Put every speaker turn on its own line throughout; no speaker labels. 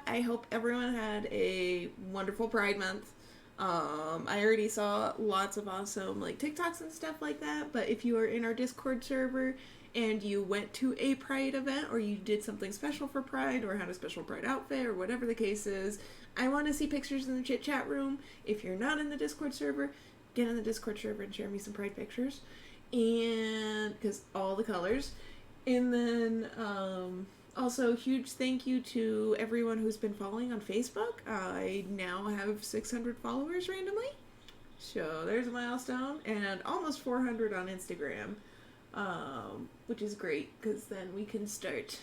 I hope everyone had a wonderful Pride Month. I already saw lots of awesome like TikToks and stuff like that. But if you are in our Discord server and you went to a Pride event or you did something special for Pride or had a special Pride outfit or whatever the case is, I want to see pictures in the chit chat room. If you're not in the Discord server, get in the Discord server and share me some Pride pictures, and because all the colors. And then also, huge thank you to everyone who's been following on Facebook. I now have 600 followers randomly. So there's a milestone. And almost 400 on Instagram. Which is great, because then we can start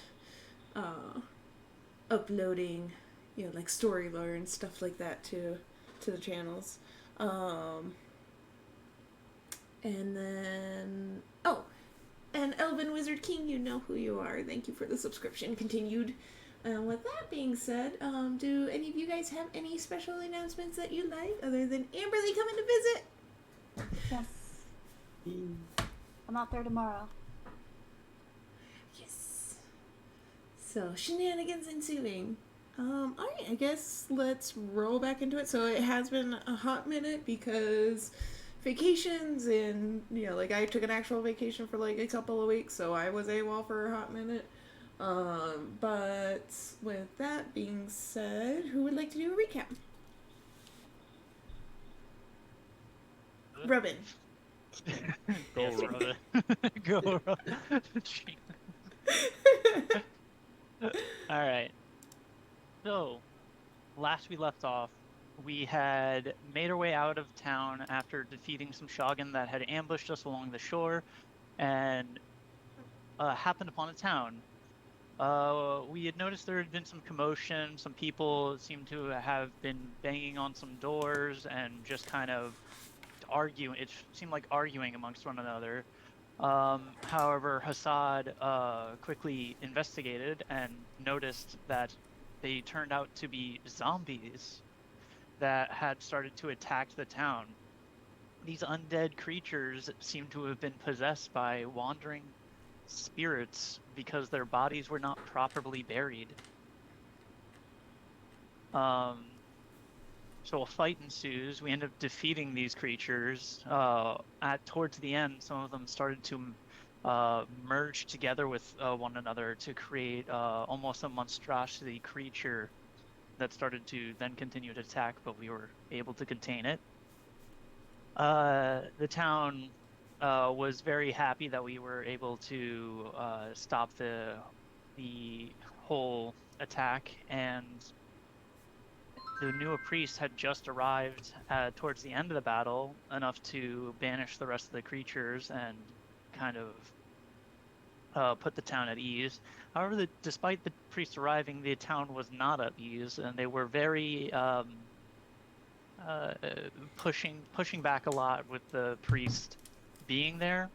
uploading, like story lore and stuff like that to the channels. And then... Oh! And Elven Wizard King, you know who you are. Thank you for the subscription. Continued. With that being said, do any of you guys have any special announcements that you like, other than Amberle coming to visit?
Yes. I'm out there tomorrow.
Yes. So, shenanigans ensuing. Alright, I guess let's roll back into it. So, it has been a hot minute because... vacations and like I took an actual vacation for like a couple of weeks, so I was AWOL for a hot minute. But with that being said, who would like to do a recap? Robin.
Go Robin. Go Robin. Alright. So, last we left off, we had made our way out of town after defeating some Shogun that had ambushed us along the shore and happened upon a town. We had noticed there had been some commotion. Some people seemed to have been banging on some doors and just kind of arguing. It seemed like arguing amongst one another. However, Hassad quickly investigated and noticed that they turned out to be zombies that had started to attack the town. These undead creatures seem to have been possessed by wandering spirits because their bodies were not properly buried. So a fight ensues. We end up defeating these creatures. Towards the end, some of them started to merge together with one another to create almost a monstrosity creature that started to then continue to attack, but we were able to contain it. The town was very happy that we were able to stop the whole attack, and the new priest had just arrived towards the end of the battle, enough to banish the rest of the creatures and kind of put the town at ease. However, despite the priest arriving, the town was not at ease, and they were very pushing back a lot with the priest being there,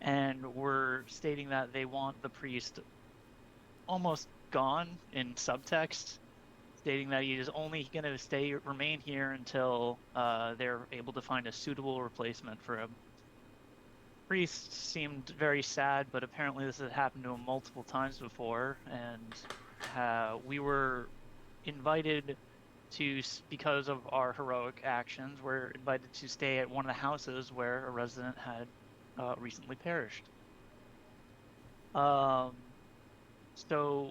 and were stating that they want the priest almost gone in subtext, stating that he is only going to remain here until they're able to find a suitable replacement for him. Priest seemed very sad, but apparently this had happened to him multiple times before, and we were invited to, because of our heroic actions, we're invited to stay at one of the houses where a resident had recently perished. So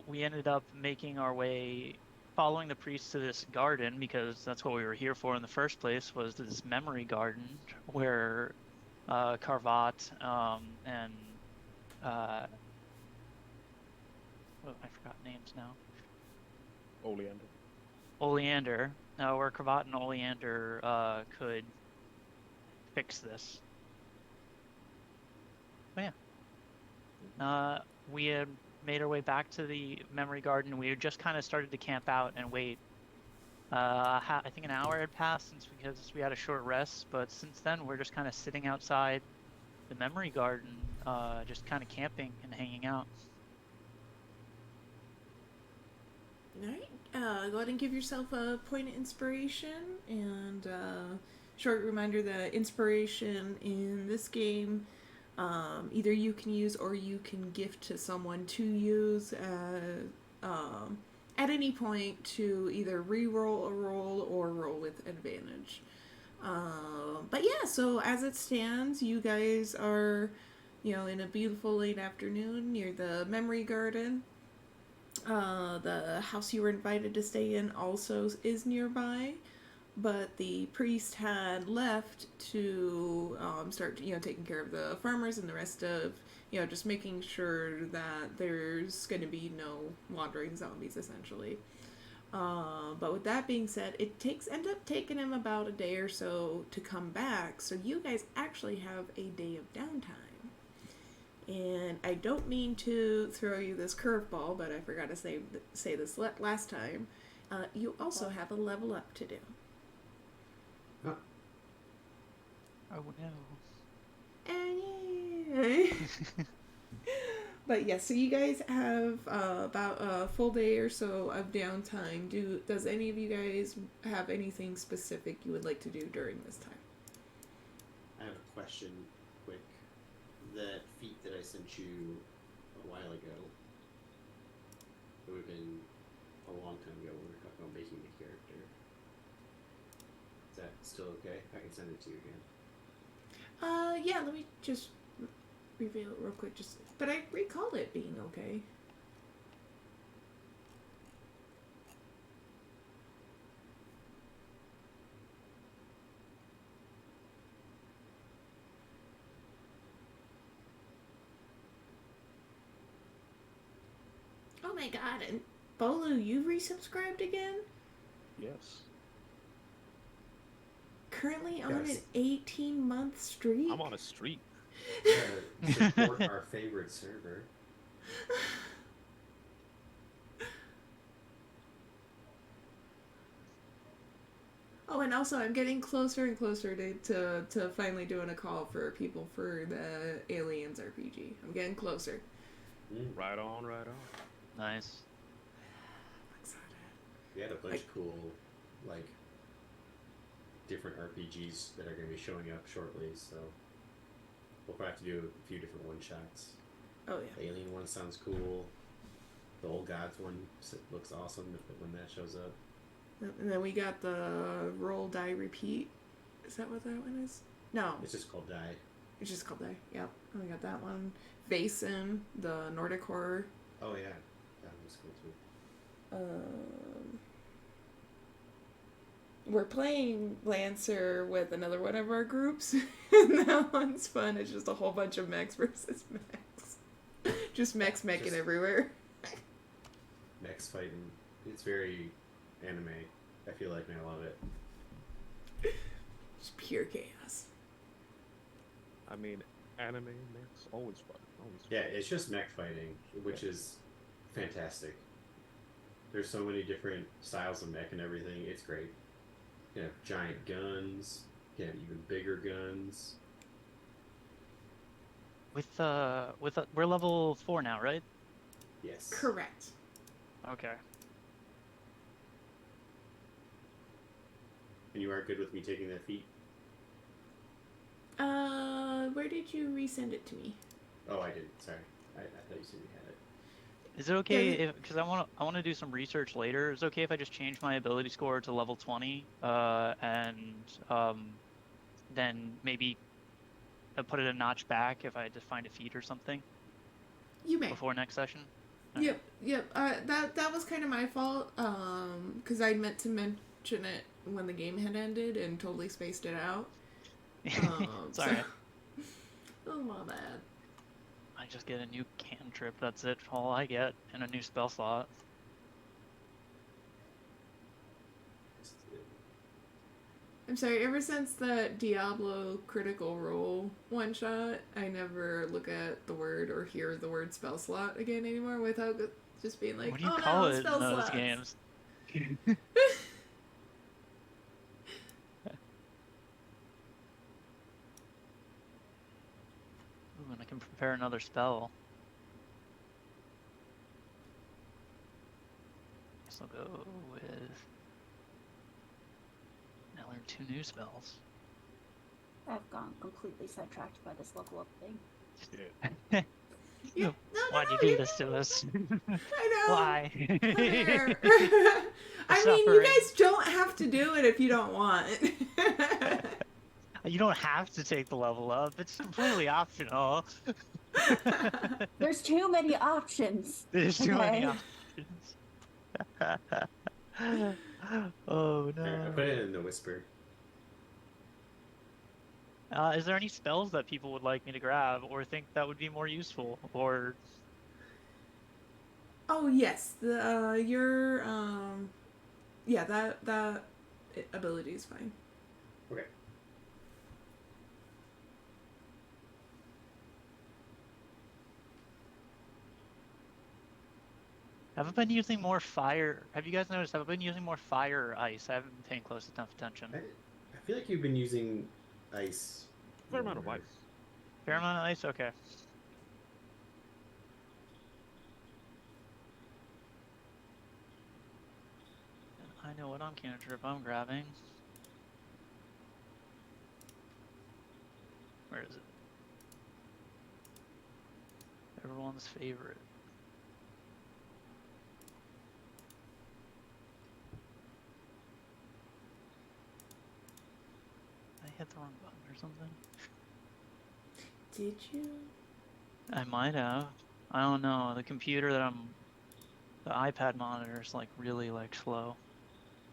we ended up making our way, following the priest to this garden, because that's what we were here for in the first place, was this memory garden where Karvat and oh, I forgot names now.
Oleander.
Oleander, where Cravat and Oleander could fix this. But yeah, we had made our way back to the memory garden. We had just kind of started to camp out and wait. I think an hour had passed because we had a short rest, but since then we're just kind of sitting outside the memory garden, just kind of camping and hanging out.
All right. Go ahead and give yourself a point of inspiration, and short reminder that inspiration in this game, either you can use or you can gift to someone to use at any point to either re-roll a roll or roll with advantage. But yeah, so as it stands, you guys are, in a beautiful late afternoon near the memory garden. The house you were invited to stay in also is nearby, but the priest had left to start, taking care of the farmers and the rest of, just making sure that there's going to be no wandering zombies, essentially. But with that being said, it end up taking him about a day or so to come back, so you guys actually have a day of downtime. And I don't mean to throw you this curveball, but I forgot to say this last time. You also have a level up to do.
Huh.
Oh no.
And but yeah, so you guys have about a full day or so of downtime. Does any of you guys have anything specific you would like to do during this time?
I have a question, quick. That feat that I sent you a while ago, it would have been a long time ago when we were talking about making the character. Is that still okay? I can send it to you again.
Yeah, let me just reveal it real quick. But I recall it being okay. Oh my god, and Bolu, you resubscribed again?
Yes.
Currently on
Yes.
an 18-month streak?
I'm on a streak.
Support our favorite server.
Oh, and also I'm getting closer and closer to finally doing a call for people for the Aliens RPG. I'm getting closer.
Right on, right on.
Nice.
I'm excited.
We had a bunch of cool, different RPGs that are going to be showing up shortly, so we'll probably have to do a few different one-shots.
Oh, yeah.
The Alien one sounds cool. The Old Gods one looks awesome when that shows up.
And then we got the Roll, Die, Repeat. Is that what that one is? No.
It's just called Die.
It's just called Die. Yep. And we got that one. Vaesen, the Nordic horror.
Oh, yeah. That was cool, too.
We're playing Lancer with another one of our groups. And that one's fun. It's just a whole bunch of mechs versus mechs. Just mechs meching everywhere.
Mechs fighting. It's very anime. I feel like, and I love it.
Just pure chaos.
I mean, anime makes always fun. Always fun.
Yeah, it's just mech fighting, which is fantastic. There's so many different styles of mech and everything. It's great. You have giant guns. You have even bigger guns.
We're level 4 now, right?
Yes.
Correct.
Okay.
And you are good with me taking that feat?
Where did you resend it to me?
Oh, I didn't. Sorry. I thought you said you had it.
Is it okay if, because I want to do some research later, is it okay if I just change my ability score to level 20, and then maybe put it a notch back if I just find a feat or something
You may.
before next session?
Yep. That was kind of my fault. Because I meant to mention it when the game had ended and totally spaced it out.
Sorry.
Oh, my bad.
I just get a new cantrip. That's it. All I get, and a new spell slot.
I'm sorry, ever since the Diablo Critical Role one shot, I never look at the word or hear the word spell slot again anymore without just being like,
What do you
oh
call
no,
it in
spell
those
slots.
games? Ooh, and I can prepare another spell. Guess I'll go with. Now learn 2 new spells.
I've gone completely sidetracked by this level up thing.
Yeah.
Yeah,
Why'd you
no,
do
you're
this to us?
I know.
Why?
Whatever. I mean, you
Suffering.
guys don't have to do it if you don't want.
You don't have to take the level up. It's completely optional.
There's too many options.
There's too many
Okay.
options. Oh
I
no.
put it in the whisper.
Is there any spells that people would like me to grab or think that would be more useful? Or
Oh yes, the your yeah, that ability is fine.
Okay.
have I been using more fire? Have you guys noticed? Have I been using more fire or ice? I haven't been paying close enough attention.
I feel like you've been using ice.
Fair amount of
more.
ice.
Fair amount of ice? Okay. I know what cantrip I'm grabbing. Where is it? Everyone's favorite. I hit the wrong button or something.
Did you?
I might have. I don't know. The computer that the iPad monitor is like really slow.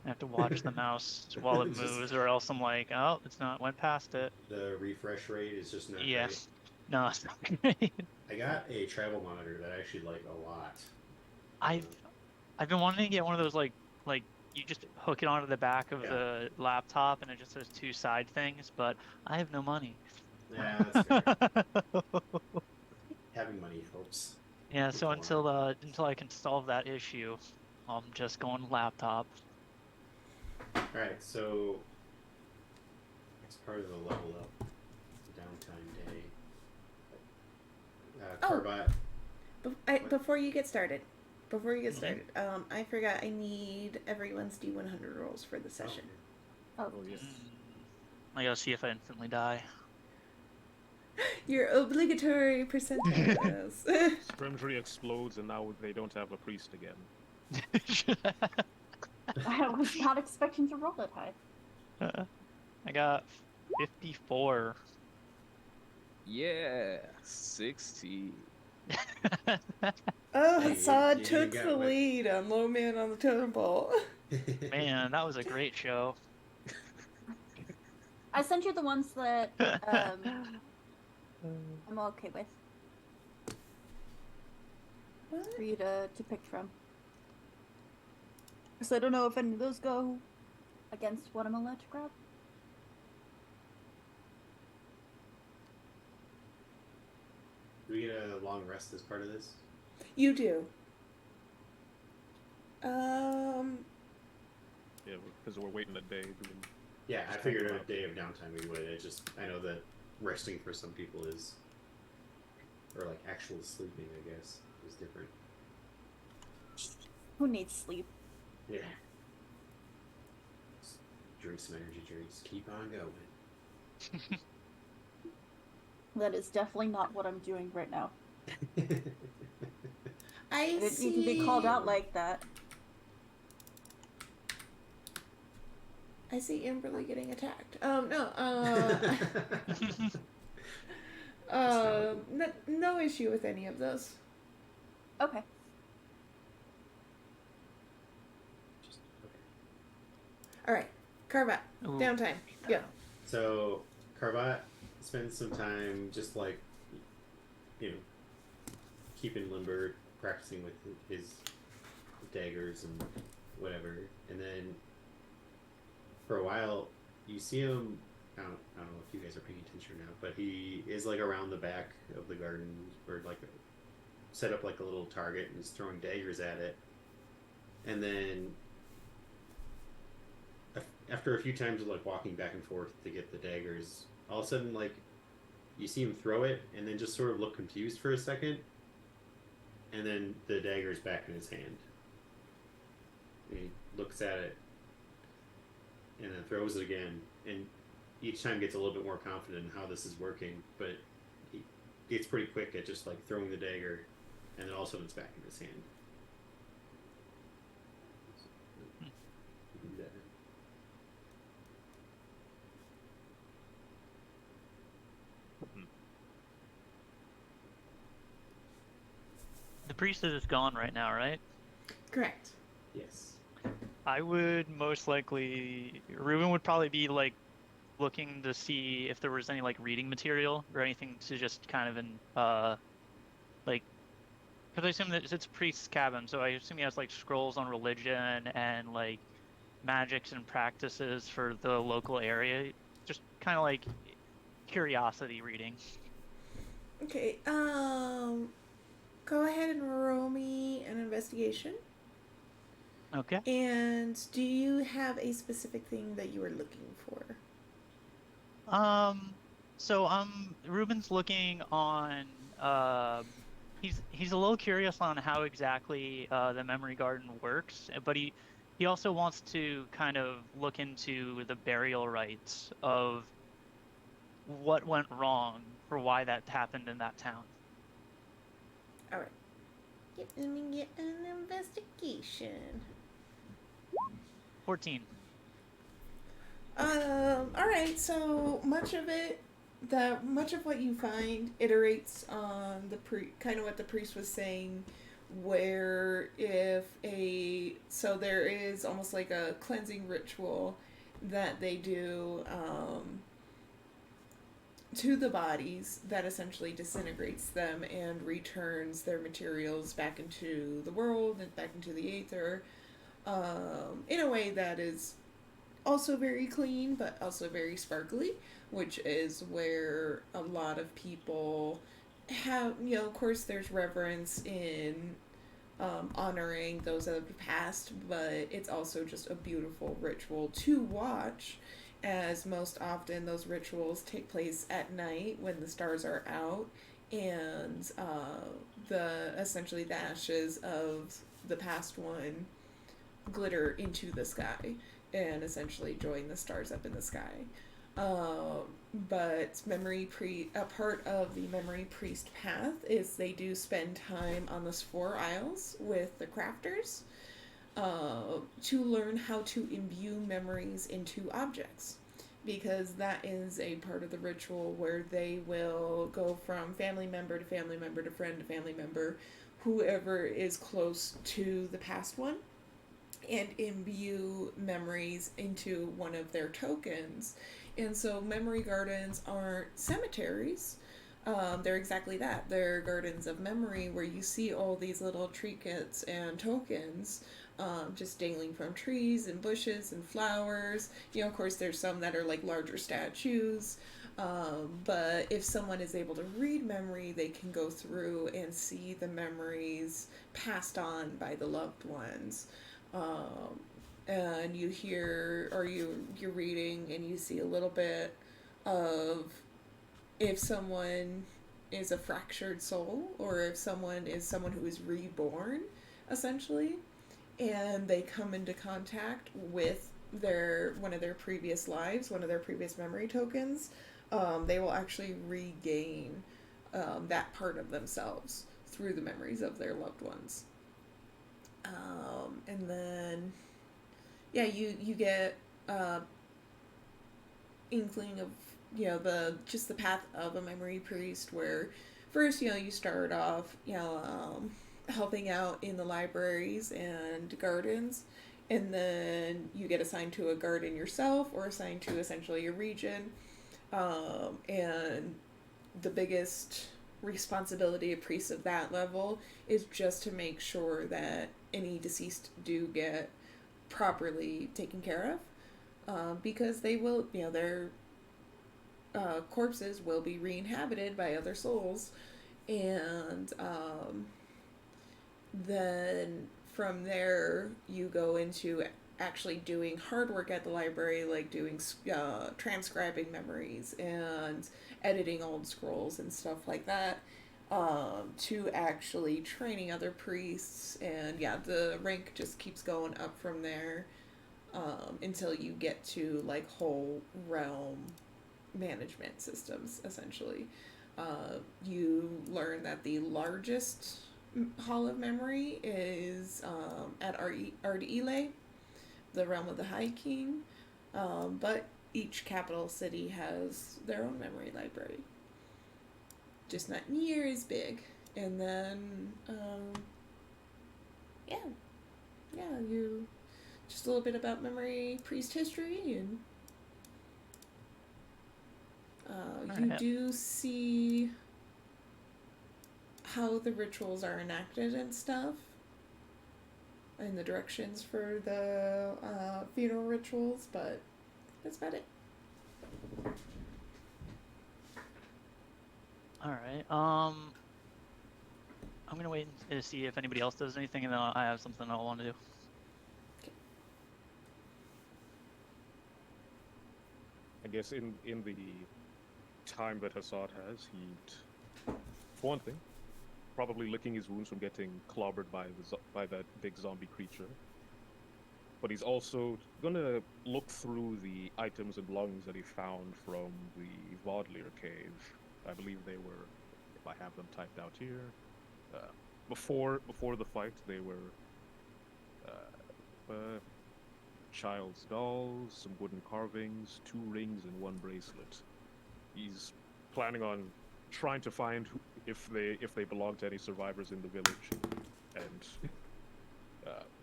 I have to watch the mouse while it moves, or else I'm like, oh, it's not. Went past it.
The refresh rate is just not
Yeah.
great.
No, it's not great.
I got a travel monitor that I actually like a lot.
I've been wanting to get one of those like you just hook it onto the back of the laptop and it just has 2 side things, but I have no money.
Yeah, that's fair. Having money helps.
Yeah, so until I can solve that issue, I'm just going laptop.
Alright, so it's part of the level up downtime day. Carbot.
Before you get started, I forgot I need everyone's D100 rolls for the session.
Oh,
Oh yes.
I gotta see if I instantly die.
Your obligatory percentages.
Scrimgery explodes and now they don't have a priest again.
I was not expecting to roll that high.
I got 54.
Yeah, 60.
Oh,
Hey,
Hassad
you
took
got
the
what-
lead on Low Man on the Totem Pole.
Man, that was a great show.
I sent you the ones that I'm okay with for you to pick from. So I don't know if any of those go against what I'm allowed to grab.
Do we get a long rest as part of this?
You do.
Yeah, because we're waiting a day doing.
Yeah, I figured a day of downtime we would. I know that resting for some people is, or like actual sleeping, I guess, is different.
Who needs sleep?
Yeah. Just drink some energy drinks. Keep on going.
That is definitely not what I'm doing right now.
I
I didn't
see.
need to be called out like that.
I see Amberle getting attacked. No issue with any of those.
Okay.
All right, Carvat,
Ooh.
downtime. Go.
So, Carvat spends some time just like, keeping limber, practicing with his daggers and whatever. And then for a while, you see him. I don't know if you guys are paying attention or not, but he is like around the back of the garden, or like set up like a little target and is throwing daggers at it. And then after a few times of like walking back and forth to get the daggers, all of a sudden like you see him throw it and then just sort of look confused for a second, and then the dagger's back in his hand. And he looks at it and then throws it again, and each time gets a little bit more confident in how this is working, but he gets pretty quick at just like throwing the dagger, and then all of a sudden it's back in his hand. You can do that.
The priestess is gone right now, right?
Correct.
Yes.
I would most likely... Ruben would probably be, like, looking to see if there was any, like, reading material or anything to just kind of, like... Because I assume that it's a priest's cabin, so I assume he has, like, scrolls on religion and, like, magics and practices for the local area. Just kind of, like, curiosity reading.
Okay, go ahead and roll me an investigation.
Okay.
And do you have a specific thing that you were looking for?
So Ruben's looking on, he's a little curious on how exactly the memory garden works, but he also wants to kind of look into the burial rites of what went wrong for why that happened in that town.
All right. Let me get an investigation.
14.
All right. So much of what you find iterates on kind of what the priest was saying, where so there is almost like a cleansing ritual that they do to the bodies that essentially disintegrates them and returns their materials back into the world and back into the aether, in a way that is also very clean but also very sparkly, which is where a lot of people have, of course there's reverence in honoring those of the past, but it's also just a beautiful ritual to watch, as most often those rituals take place at night when the stars are out, and essentially the ashes of the past one glitter into the sky and essentially join the stars up in the sky. But a part of the memory priest path is they do spend time on the 4 Isles with the crafters to learn how to imbue memories into objects, because that is a part of the ritual where they will go from family member to family member to friend to family member, whoever is close to the past one, and imbue memories into one of their tokens. And so memory gardens aren't cemeteries. They're exactly that. They're gardens of memory where you see all these little trinkets and tokens just dangling from trees and bushes and flowers. Of course, there's some that are like larger statues. But if someone is able to read memory, they can go through and see the memories passed on by the loved ones. And you hear, or you're reading and you see a little bit of if someone is a fractured soul, or if someone is someone who is reborn, essentially, and they come into contact with one of their previous lives, one of their previous memory tokens, they will actually regain that part of themselves through the memories of their loved ones. And then, you get inkling of the path of a memory priest, where first you start off helping out in the libraries and gardens, and then you get assigned to a garden yourself, or assigned to essentially a region, and the biggest responsibility of priests of that level is just to make sure that any deceased do get properly taken care of, because they will, their corpses will be re-inhabited by other souls, and then from there you go into actually doing hard work at the library, like doing transcribing memories and editing old scrolls and stuff like that, to actually training other priests, and yeah, the rank just keeps going up from there, until you get to like whole realm management systems, essentially. You learn that the largest Hall of Memory is at Ardile, the realm of the High King, but each capital city has their own memory library, just not near as big. And then you just a little bit about memory priest history, and you do see how the rituals are enacted and stuff, and the directions for the funeral rituals, but that's about it.
Alright, I'm gonna wait to see if anybody else does anything, and then I have something I want to do.
I guess in the time that Hassad has, he'd, for one thing, probably licking his wounds from getting clobbered by that big zombie creature. But he's also gonna look through the items and belongings that he found from the Vodlir cave. I believe they were, if I have them typed out here, before the fight, they were child's dolls, some wooden carvings, 2 rings, and 1 bracelet. He's planning on trying to find if they belong to any survivors in the village, and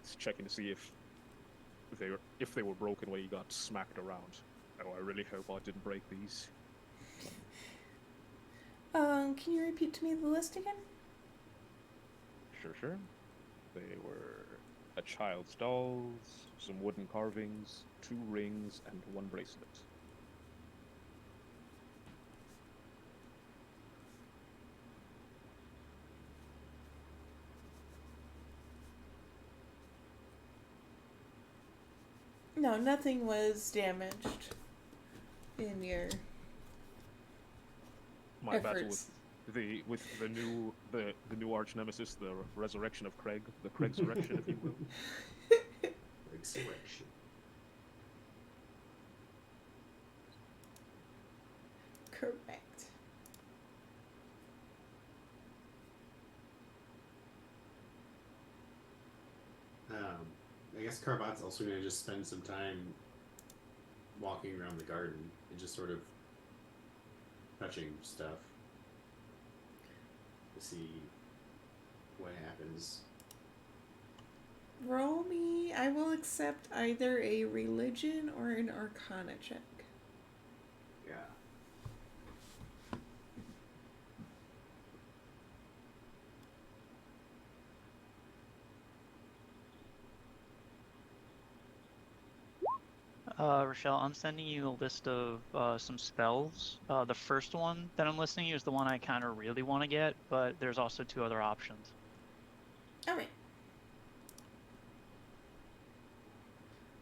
he's checking to see if they were broken when he got smacked around. Oh, I really hope I didn't break these.
Can you repeat to me the list again?
Sure. They were a child's dolls, some wooden carvings, 2 rings, and 1 bracelet.
No, nothing was damaged in your
My battle
efforts.
with the new arch nemesis, the resurrection of Craig, the Craigsurrection, if you will.
Resurrection.
Correct.
I guess Carbat's also going to just spend some time walking around the garden and just sort of touching stuff to see what happens.
Roll me. I will accept either a religion or an arcana check.
Yeah.
Richelle, I'm sending you a list of some spells. The first one that I'm listing you is the one I kind of really want to get, but there's also 2 other options.
Alright.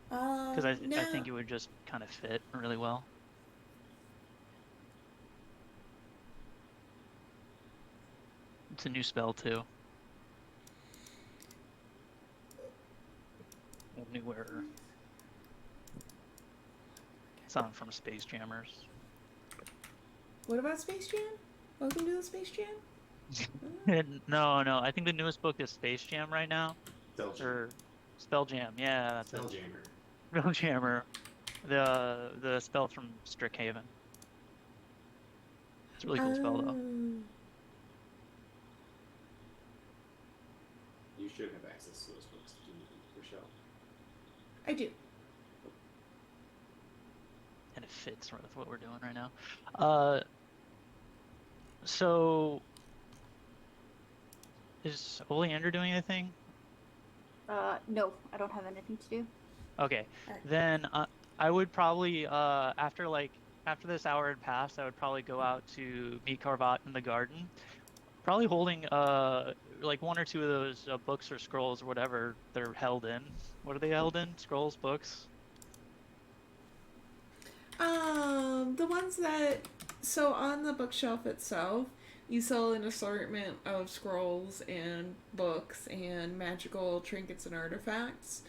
Because I think it would just kind of fit really well. It's a new spell too. Newer. It's on from Space Jammers.
What about Space Jam? Welcome to the Space Jam?
No, I think the newest book is Space Jam right now. Or Spell Jam, yeah, that's
Spell
it.
Jammer.
Spell Jammer. The spell from Strixhaven. It's a really cool spell though.
You should have access to those books, Richelle.
I do.
And it fits with what we're doing right now. So Is Oleander doing anything?
No, I don't have anything to do.
Okay,
Alright.
then I would probably after this hour had passed, I would probably go out to meet Carvat in the garden, probably holding like one or two of those books or scrolls or whatever they're held in. What are they held in? Scrolls, books?
The ones that so on the bookshelf itself, you sell an assortment of scrolls and books and magical trinkets and artifacts.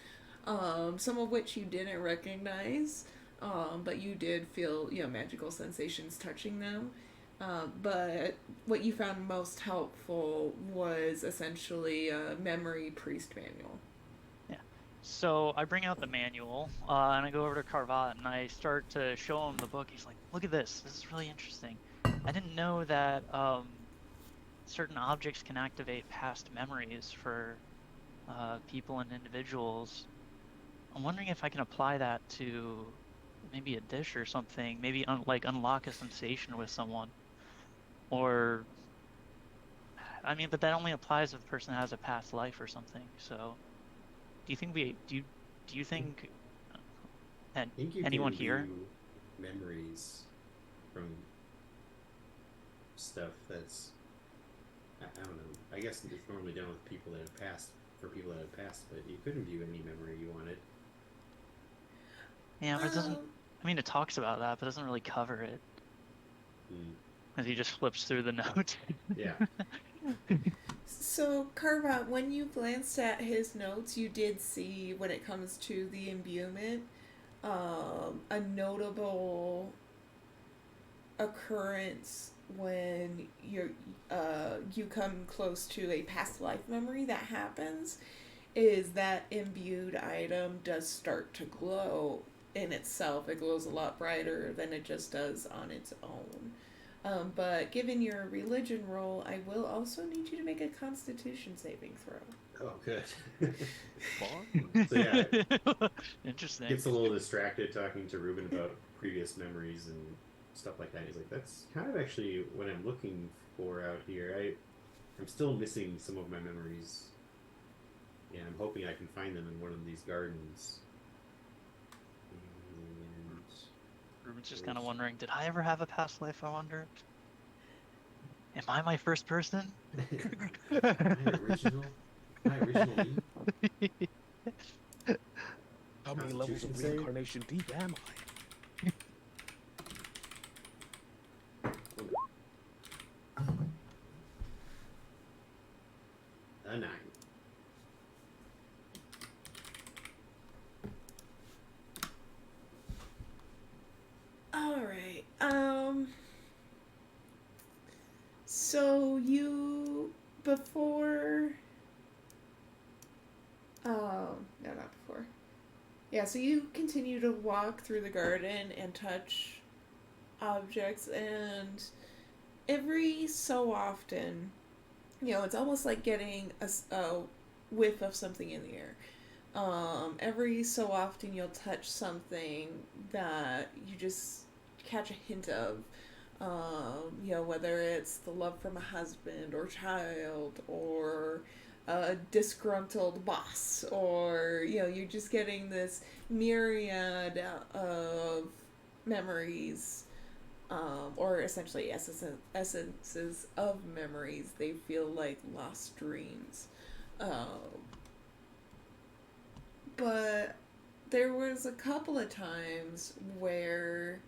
Some of which you didn't recognize, but you did feel magical sensations touching them. But what you found most helpful was essentially a memory priest manual.
So I bring out the manual, and I go over to Carvat and I start to show him the book. He's like, "Look at this. This is really interesting. I didn't know that certain objects can activate past memories for people and individuals. I'm wondering if I can apply that to maybe a dish or something. Maybe like unlock a sensation with someone, or I mean, but that only applies if the person has a past life or something. So." Do you think do you think
I think you
anyone
can
here?
do memories from stuff that's I don't know. I guess it's normally done with people that have passed for people that have passed, but you couldn't view any memory you wanted.
Yeah, but it doesn't.
Um,
I mean, it talks about that, but it doesn't really cover it.
Hmm.
As he just flips through the note.
Yeah.
So, Carvat, when you glanced at his notes, you did see, when it comes to the imbuement, a notable occurrence when you come close to a past life memory that happens, is that imbued item does start to glow in itself. It glows a lot brighter than it just does on its own. But given your religion roll, I will also need you to make a Constitution saving throw.
Oh, good.
Fun.
So yeah,
Interesting.
gets a little distracted talking to Ruben about previous memories and stuff like that. He's like, "That's kind of actually what I'm looking for out here. I'm still missing some of my memories, and I'm hoping I can find them in one of these gardens." And
Ruben's just kind of wondering, did I ever have a past life? I wonder. Am I my first person?
my original me.
How many levels of
Constitution save?
reincarnation deep am I?
A 9.
Alright, so you, before, no, not before. Yeah, so you continue to walk through the garden and touch objects, and every so often, it's almost like getting a whiff of something in the air. Every so often you'll touch something that you just catch a hint of. Whether it's the love from a husband or child or a disgruntled boss, or, you're just getting this myriad of memories, or essentially essences of memories. They feel like lost dreams. But there was a couple of times where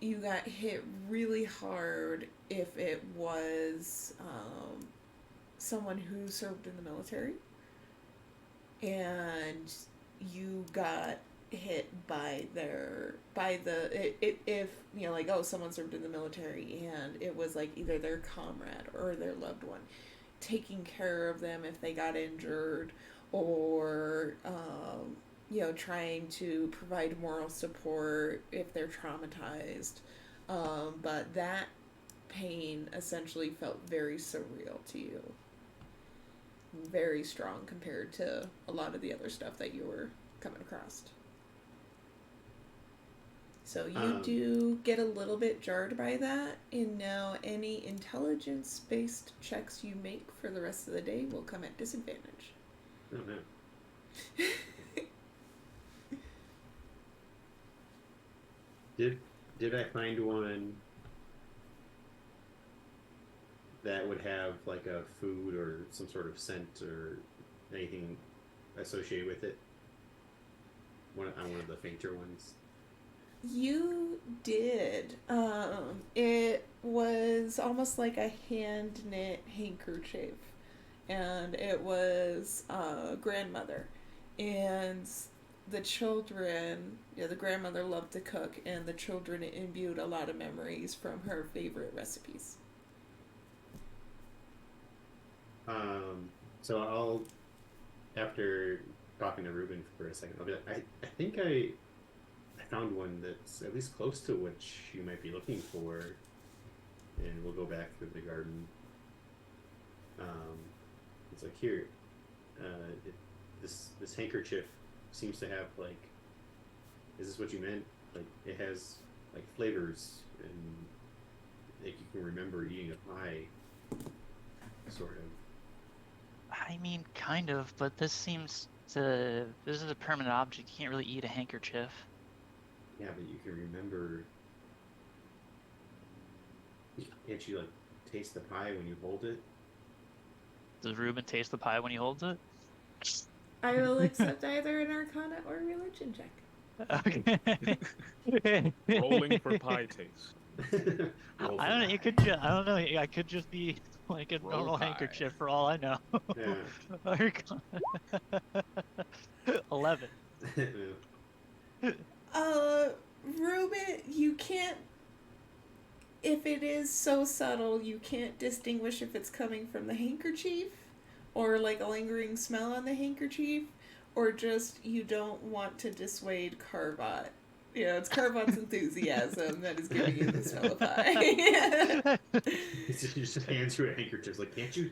you got hit really hard if it was someone who served in the military, and you got hit by if like, oh, someone served in the military, and it was like either their comrade or their loved one taking care of them if they got injured, or trying to provide moral support if they're traumatized. But that pain essentially felt very surreal to you, very strong compared to a lot of the other stuff that you were coming across. So you do get a little bit jarred by that, and now any intelligence-based checks you make for the rest of the day will come at disadvantage.
Oh no. Did I find one that would have like a food or some sort of scent or anything associated with it? On one of the fainter ones.
You did. It was almost like a hand-knit handkerchief, and it was grandmother, and the children. Yeah, the grandmother loved to cook, and the children imbued a lot of memories from her favorite recipes.
So I'll, after talking to Ruben for a second, I'll be like, I think I found one that's at least close to what you might be looking for, and we'll go back through the garden. It's like, here, this handkerchief seems to have like, is this what you meant? Like, it has like flavors, and like you can remember eating a pie, sort of.
I mean, kind of, but this is a permanent object. You can't really eat a handkerchief.
Yeah, but you can remember. Can't you like taste the pie when you hold it?
Does Ruben taste the pie when he holds it?
I will accept either an Arcana or a Religion check.
Okay.
Rolling for pie taste.
Roll
I don't know.
for
You could. I don't know. I could just be like a
Roll
normal
pie.
handkerchief for all I know.
Yeah.
11.
Ruben, you can't. If it is so subtle, you can't distinguish if it's coming from the handkerchief, or like a lingering smell on the handkerchief, or just you don't want to dissuade Carvot. You know, it's Carvot's enthusiasm that is giving you the smell of pie.
He just hands you a handkerchief. It's like, can't you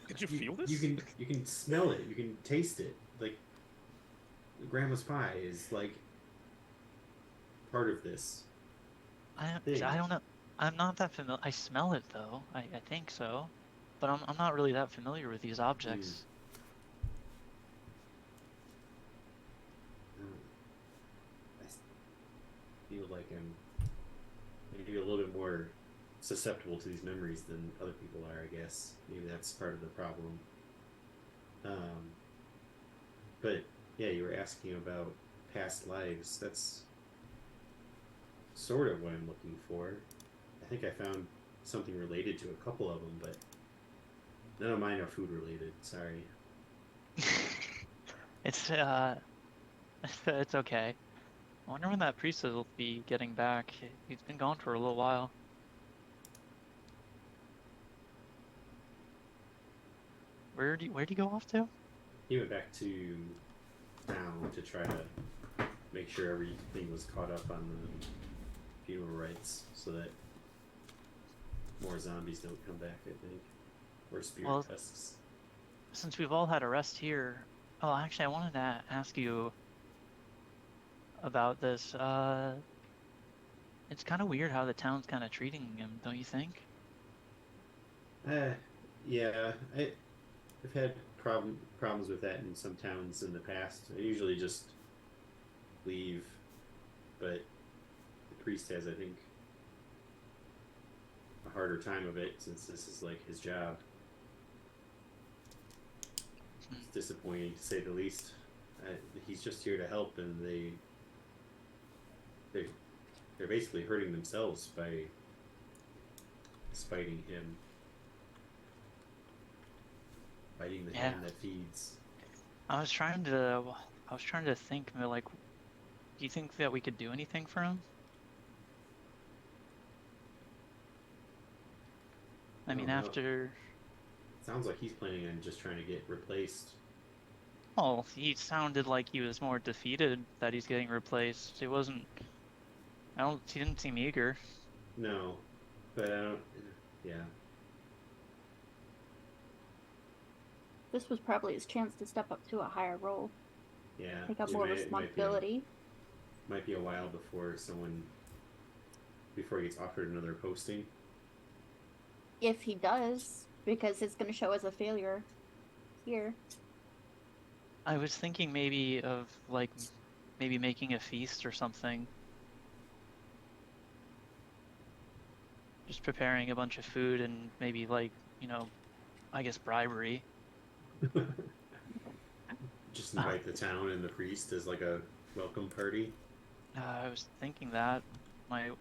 Did you feel this?
You can smell it. You can taste it. Like, grandma's pie is like part of this.
I don't know. I'm not that familiar. I smell it though. I think so, but I'm not really that familiar with these objects.
I feel like I'm maybe a little bit more susceptible to these memories than other people are, I guess. Maybe that's part of the problem. But yeah, you were asking about past lives. That's sort of what I'm looking for. I think I found something related to a couple of them, but none of mine are food related. Sorry.
It's okay. I wonder when that priest will be getting back. He's been gone for a little while. Where'd he go off to?
He went back to town to try to make sure everything was caught up on the funeral rites, so that more zombies don't come back, I think. Or spirit pests.
Since we've all had a rest here... Oh, actually, I wanted to ask you about this. It's kind of weird how the town's kind of treating him, don't you think?
Yeah. I've had problems with that in some towns in the past. I usually just leave, but the priest has, I think, a harder time of it since this is like his job. It's disappointing to say the least. He's just here to help, and they're basically hurting themselves by spiting him, biting the hand that feeds.
I was trying to think, like, do you think that we could do anything for him? I mean, after...
Sounds like he's planning on just trying to get replaced.
Oh, he sounded like he was more defeated that he's getting replaced. He wasn't... He didn't seem eager.
No, but I don't... Yeah.
This was probably his chance to step up to a higher role.
Yeah.
Take up more responsibility.
might be a while before he gets offered another posting.
If he does, because it's going to show as a failure here.
I was thinking maybe of like maybe making a feast or something. Just preparing a bunch of food and maybe like, I guess bribery.
Just invite the town and the priest as like a welcome party.
I was thinking that might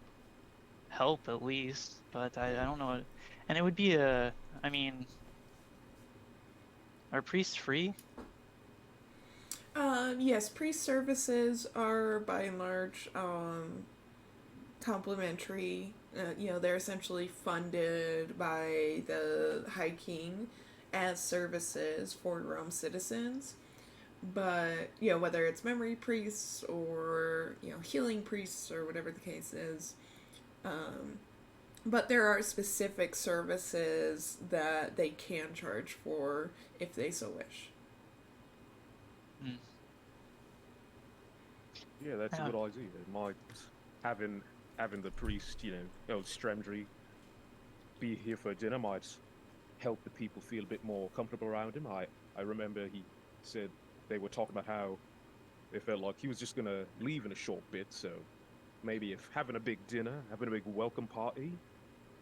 help at least, but I don't know. And it would be are priests free?
Yes, priest services are by and large complimentary. They're essentially funded by the High King as services for Rome citizens. But, whether it's memory priests or, healing priests or whatever the case is. But there are specific services that they can charge for if they so wish.
Mm.
Yeah, that's a good idea. It might having the priest, Stremdry, be here for dinner might help the people feel a bit more comfortable around him. I remember he said they were talking about how they felt like he was just gonna leave in a short bit, so maybe if having a big dinner, having a big welcome party,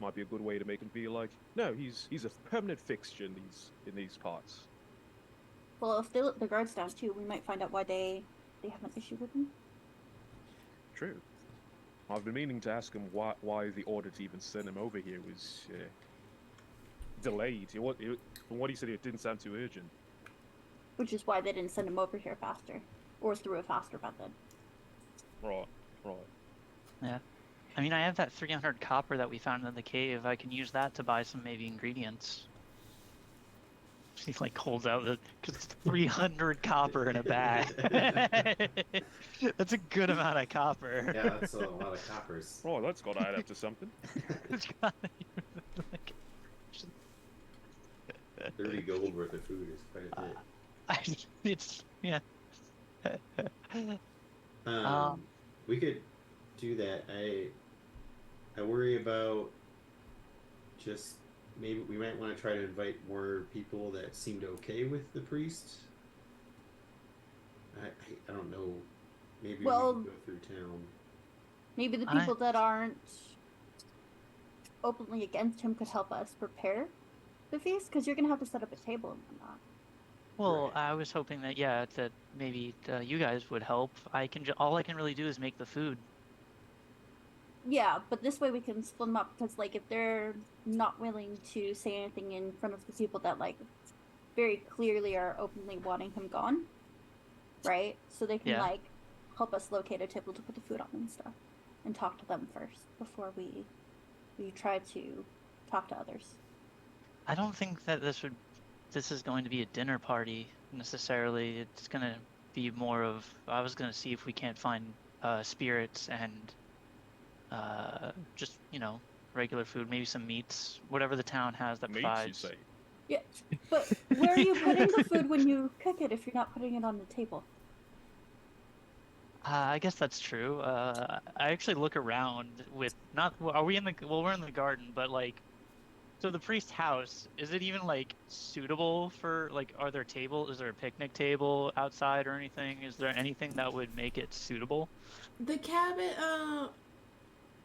might be a good way to make him feel like, no, he's a permanent fixture in these parts.
Well, if they let the guards down too, we might find out why they have an issue with him.
True. I've been meaning to ask him why the order to even send him over here was delayed. From what he said, it didn't sound too urgent.
Which is why they didn't send him over here faster. Or through a faster method.
Right.
Yeah. I have that 300 copper that we found in the cave. I can use that to buy some maybe ingredients. He holds out because it's 300 copper in a bag. That's a good amount of copper.
Yeah, that's a lot of coppers.
Oh, that's got to add up to something.
It's got
30 gold worth of food is quite a bit.
Yeah.
We could do that. I worry about just maybe we might want to try to invite more people that seemed okay with the priest. I don't know. Maybe we can go through town.
Maybe the people that aren't openly against him could help us prepare the feast, because you're going to have to set up a table and whatnot.
Well,
Right.
I was hoping that that maybe you guys would help. All I can really do is make the food.
Yeah, but this way we can split them up, because if they're not willing to say anything in front of the people that very clearly are openly wanting him gone, right? So they can help us locate a table to put the food on and stuff, and talk to them first before we try to talk to others.
I don't think that this is going to be a dinner party necessarily. It's going to be more of, I was going to see if we can't find spirits and just, regular food, maybe some meats, whatever the town has that
Meats,
provides.
you say?
Yeah, but where are you putting the food when you cook it if you're not putting it on the table?
I guess that's true. I actually look around with we're in the garden, but so the priest's house, is it even suitable for is there a picnic table outside or anything? Is there anything that would make it suitable?
The cabin,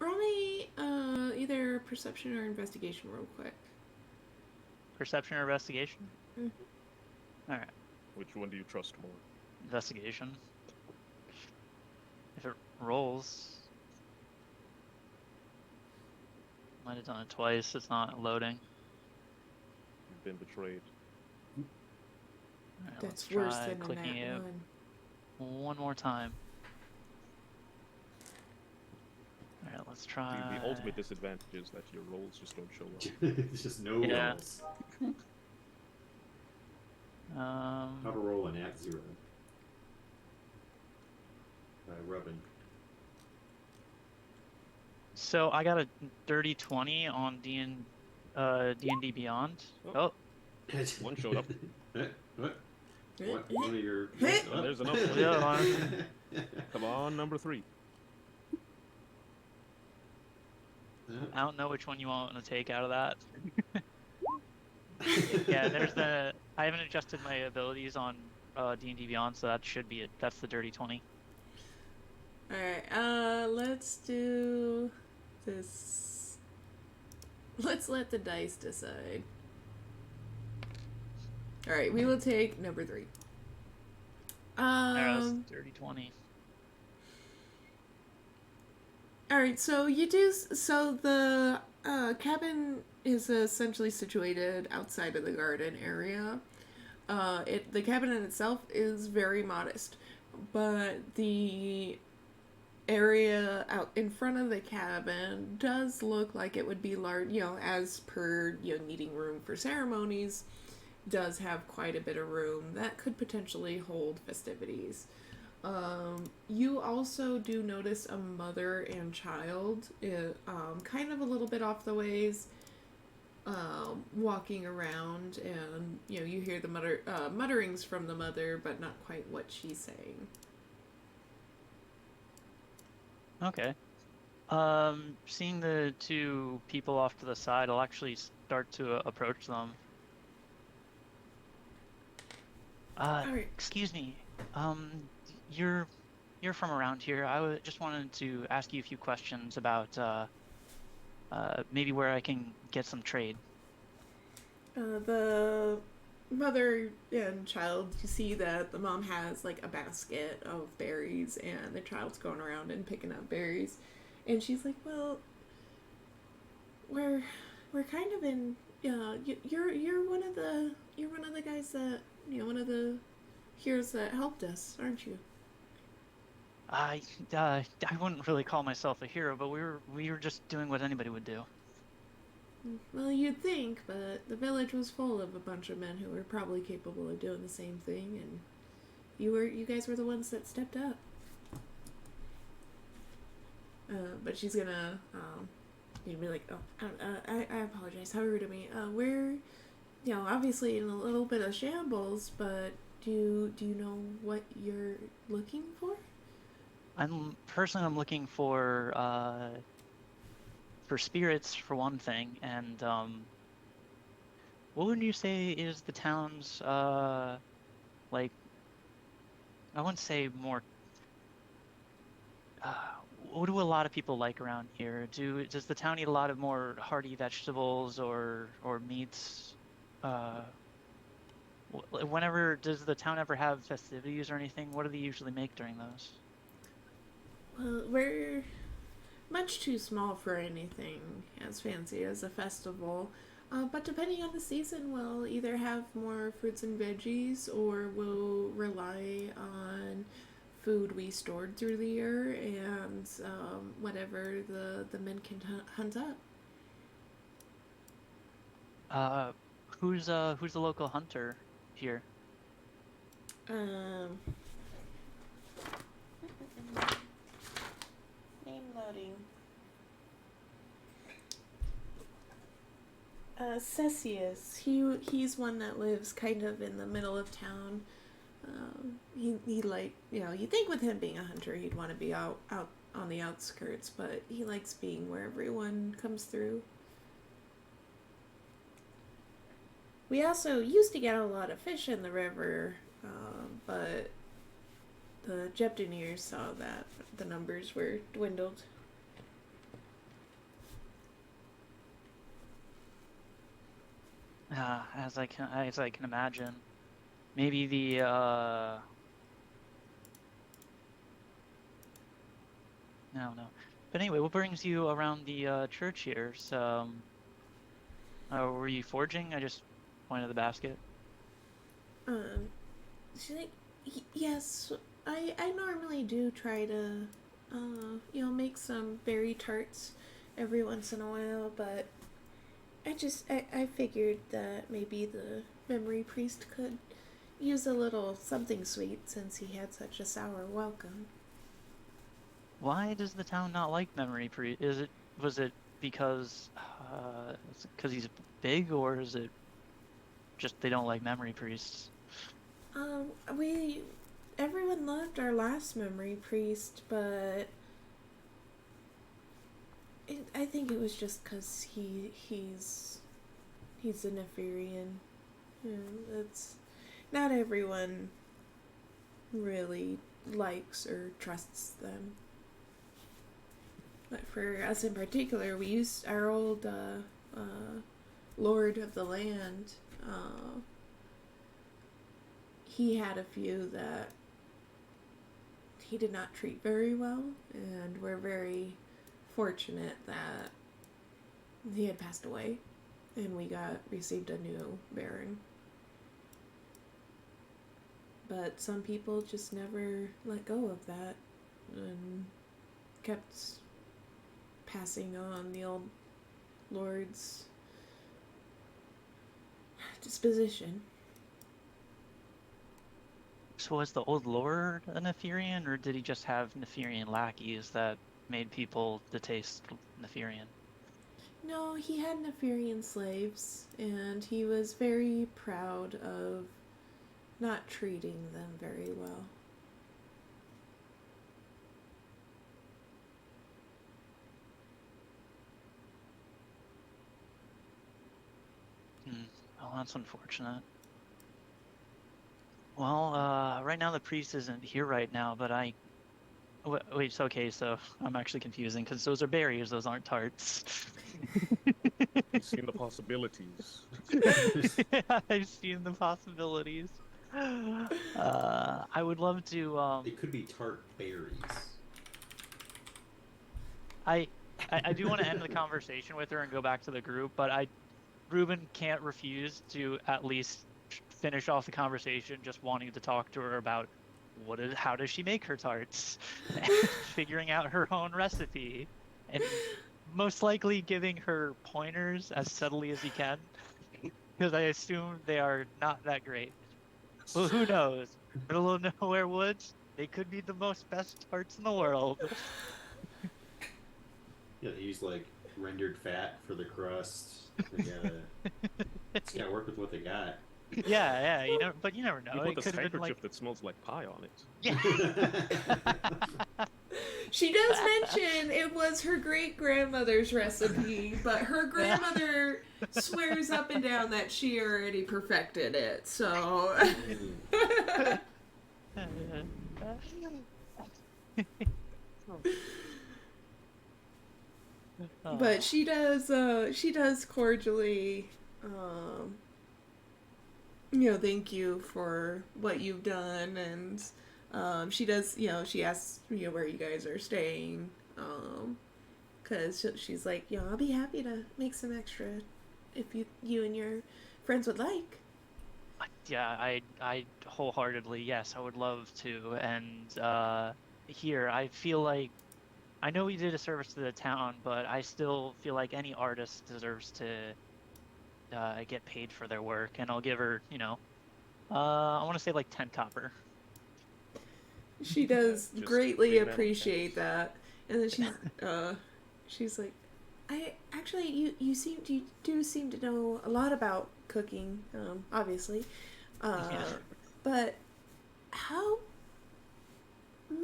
roll me either perception or investigation real quick.
Perception or investigation?
Mm-hmm.
Alright.
Which one do you trust more?
Investigation. If it rolls. Might have done it twice, it's not loading.
You've been betrayed.
Alright,
That's
let's
worse
try
than
clicking
that
it
one.
one more time. Alright, let's try.
The ultimate disadvantage is that your rolls just don't show up.
There's just no rolls. How to roll an at 0 by rubbing.
So I got a dirty 20 on D&D Beyond. Oh,
One showed up.
What? One of your.
Oh, there's another one.
the other one.
Come on, number 3.
I don't know which one you want to take out of that. Yeah, there's the. I haven't adjusted my abilities on D&D Beyond, so that should be it. That's the dirty 20.
Alright, let's do this. Let's let the dice decide. Alright, we will take number 3.
That's dirty 20.
Alright, so you do. So the cabin is essentially situated outside of the garden area. The cabin in itself is very modest, but the area out in front of the cabin does look like it would be large, as per, needing room for ceremonies, does have quite a bit of room that could potentially hold festivities. You also do notice a mother and child, kind of a little bit off the ways, walking around, and, you hear the mutterings from the mother, but not quite what she's saying.
Okay. Seeing the 2 people off to the side, I'll actually start to approach them.
Alright.
Excuse me. You're from around here. I just wanted to ask you a few questions about maybe where I can get some trade.
The mother and child, you see that the mom has like a basket of berries, and the child's going around and picking up berries, and she's like, "Well, we're kind of in. You're one of the guys that one of the heroes that helped us, aren't you?"
I wouldn't really call myself a hero, but we were just doing what anybody would do.
Well, you'd think, but the village was full of a bunch of men who were probably capable of doing the same thing, and you guys were the ones that stepped up. But she's gonna, be like, "Oh, I apologize. How rude of me. We're, obviously in a little bit of shambles, but do you know what you're looking for?"
I'm looking for spirits for one thing, and what would you say is the town's like, I wouldn't say more. What do a lot of people like around here? Does the town eat a lot of more hearty vegetables or meats? Whenever does the town ever have festivities or anything? What do they usually make during those?
Well, we're much too small for anything as fancy as a festival. But depending on the season, we'll either have more fruits and veggies, or we'll rely on food we stored through the year and whatever the men can hunt up.
Who's the local hunter here?
Name loading. Cesius. He's one that lives kind of in the middle of town. He like, you think with him being a hunter, he'd want to be out on the outskirts, but he likes being where everyone comes through. We also used to get a lot of fish in the river, but the Jeptoniers saw that the numbers were dwindled.
As I can imagine, maybe the I don't know. But anyway, what brings you around the church here? So, were you foraging? I just pointed at the basket.
She's like, yes, I normally do try to, make some berry tarts every once in a while, but I figured that maybe the memory priest could use a little something sweet since he had such a sour welcome.
Why does the town not like memory priest? Was it because he's big, or is it just they don't like memory priests?
everyone loved our last memory priest, but I think it was just because he's a Nefarian. That's not everyone really likes or trusts them. But for us in particular, we used our old Lord of the Land. He had a few that he did not treat very well, and we're very fortunate that he had passed away, and we received a new Baron. But some people just never let go of that, and kept passing on the old Lord's disposition.
So was the old lord a Nefarian, or did he just have Nefarian lackeys that made people distaste Nefarian?
No, he had Nefarian slaves, and he was very proud of not treating them very well.
Oh, that's unfortunate. Well, right now the priest isn't here right now, but wait, it's okay, so I'm actually confusing, because those are berries, those aren't tarts.
You've seen the possibilities.
I've seen the possibilities. I would love to,
It could be tart berries.
I do want to end the conversation with her and go back to the group, but Ruben can't refuse to at least finish off the conversation just wanting to talk to her about how does she make her tarts, and figuring out her own recipe, and most likely giving her pointers as subtly as he can, because I assume they are not that great. Well, who knows? Middle of nowhere woods, they could be the most best tarts in the world.
Yeah, they use like rendered fat for the crust. They just gotta work with what they got.
Yeah, but you never know.
You
It
put
could
a
have been
handkerchief
like,
that smells like pie on it.
yeah.
She does mention it was her great-grandmother's recipe, but her grandmother swears up and down that she already perfected it, so... But she does cordially, thank you for what you've done, and she does, she asks, where you guys are staying, because she's like, I'll be happy to make some extra if you and your friends would like.
Yeah, I wholeheartedly, yes, I would love to. And here, I feel like, I know we did a service to the town, but I still feel like any artist deserves to get paid for their work, and I'll give her, I want to say like 10 copper.
She does
Just
greatly
3 metal
appreciate
cans.
that, and then she's like, you do seem to know a lot about cooking, obviously, but how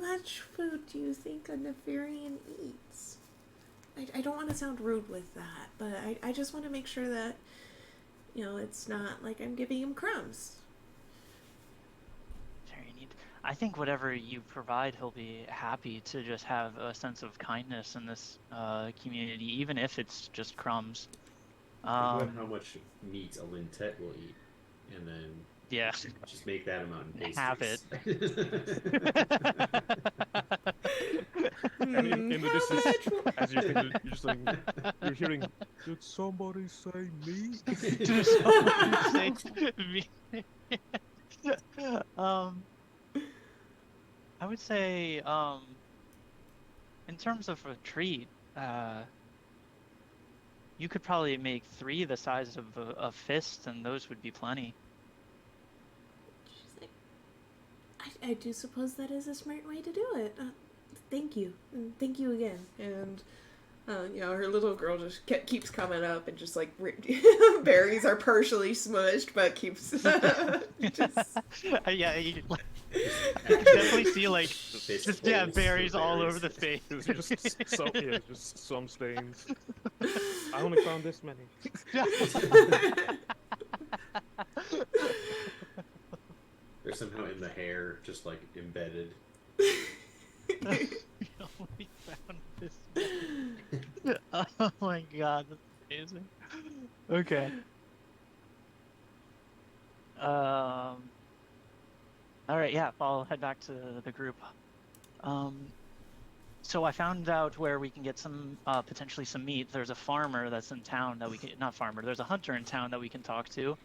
much food do you think a Nefarian eats? I don't want to sound rude with that, but I just want to make sure that, it's not like I'm giving him crumbs.
Very neat. I think whatever you provide, he'll be happy to just have a sense of kindness in this community, even if it's just crumbs.
Think about how much meat a lintet will eat, and then
Yeah.
just make that amount in pastries.
Have it.
And in the
How
distance,
much?
as you're just like, you're hearing, did somebody say me?
Do somebody say me? I would say, in terms of a treat, you could probably make 3 the size of a fist, and those would be plenty.
She's like, I do suppose that is a smart way to do it. Thank you. And thank you again. And, her little girl just keeps coming up and just like, berries are partially smushed, but keeps just...
Yeah, I can definitely see like
Face
just
folds
berries
of
all
berries.
over the face.
There's just some stains. I only found this many.
They're somehow in the hair, just like embedded.
We only found this. Oh my god, that's amazing. Okay. All right, yeah, I'll head back to the group. So I found out where we can get some potentially some meat. There's a farmer that's in town that we can not farmer. There's a hunter in town that we can talk to,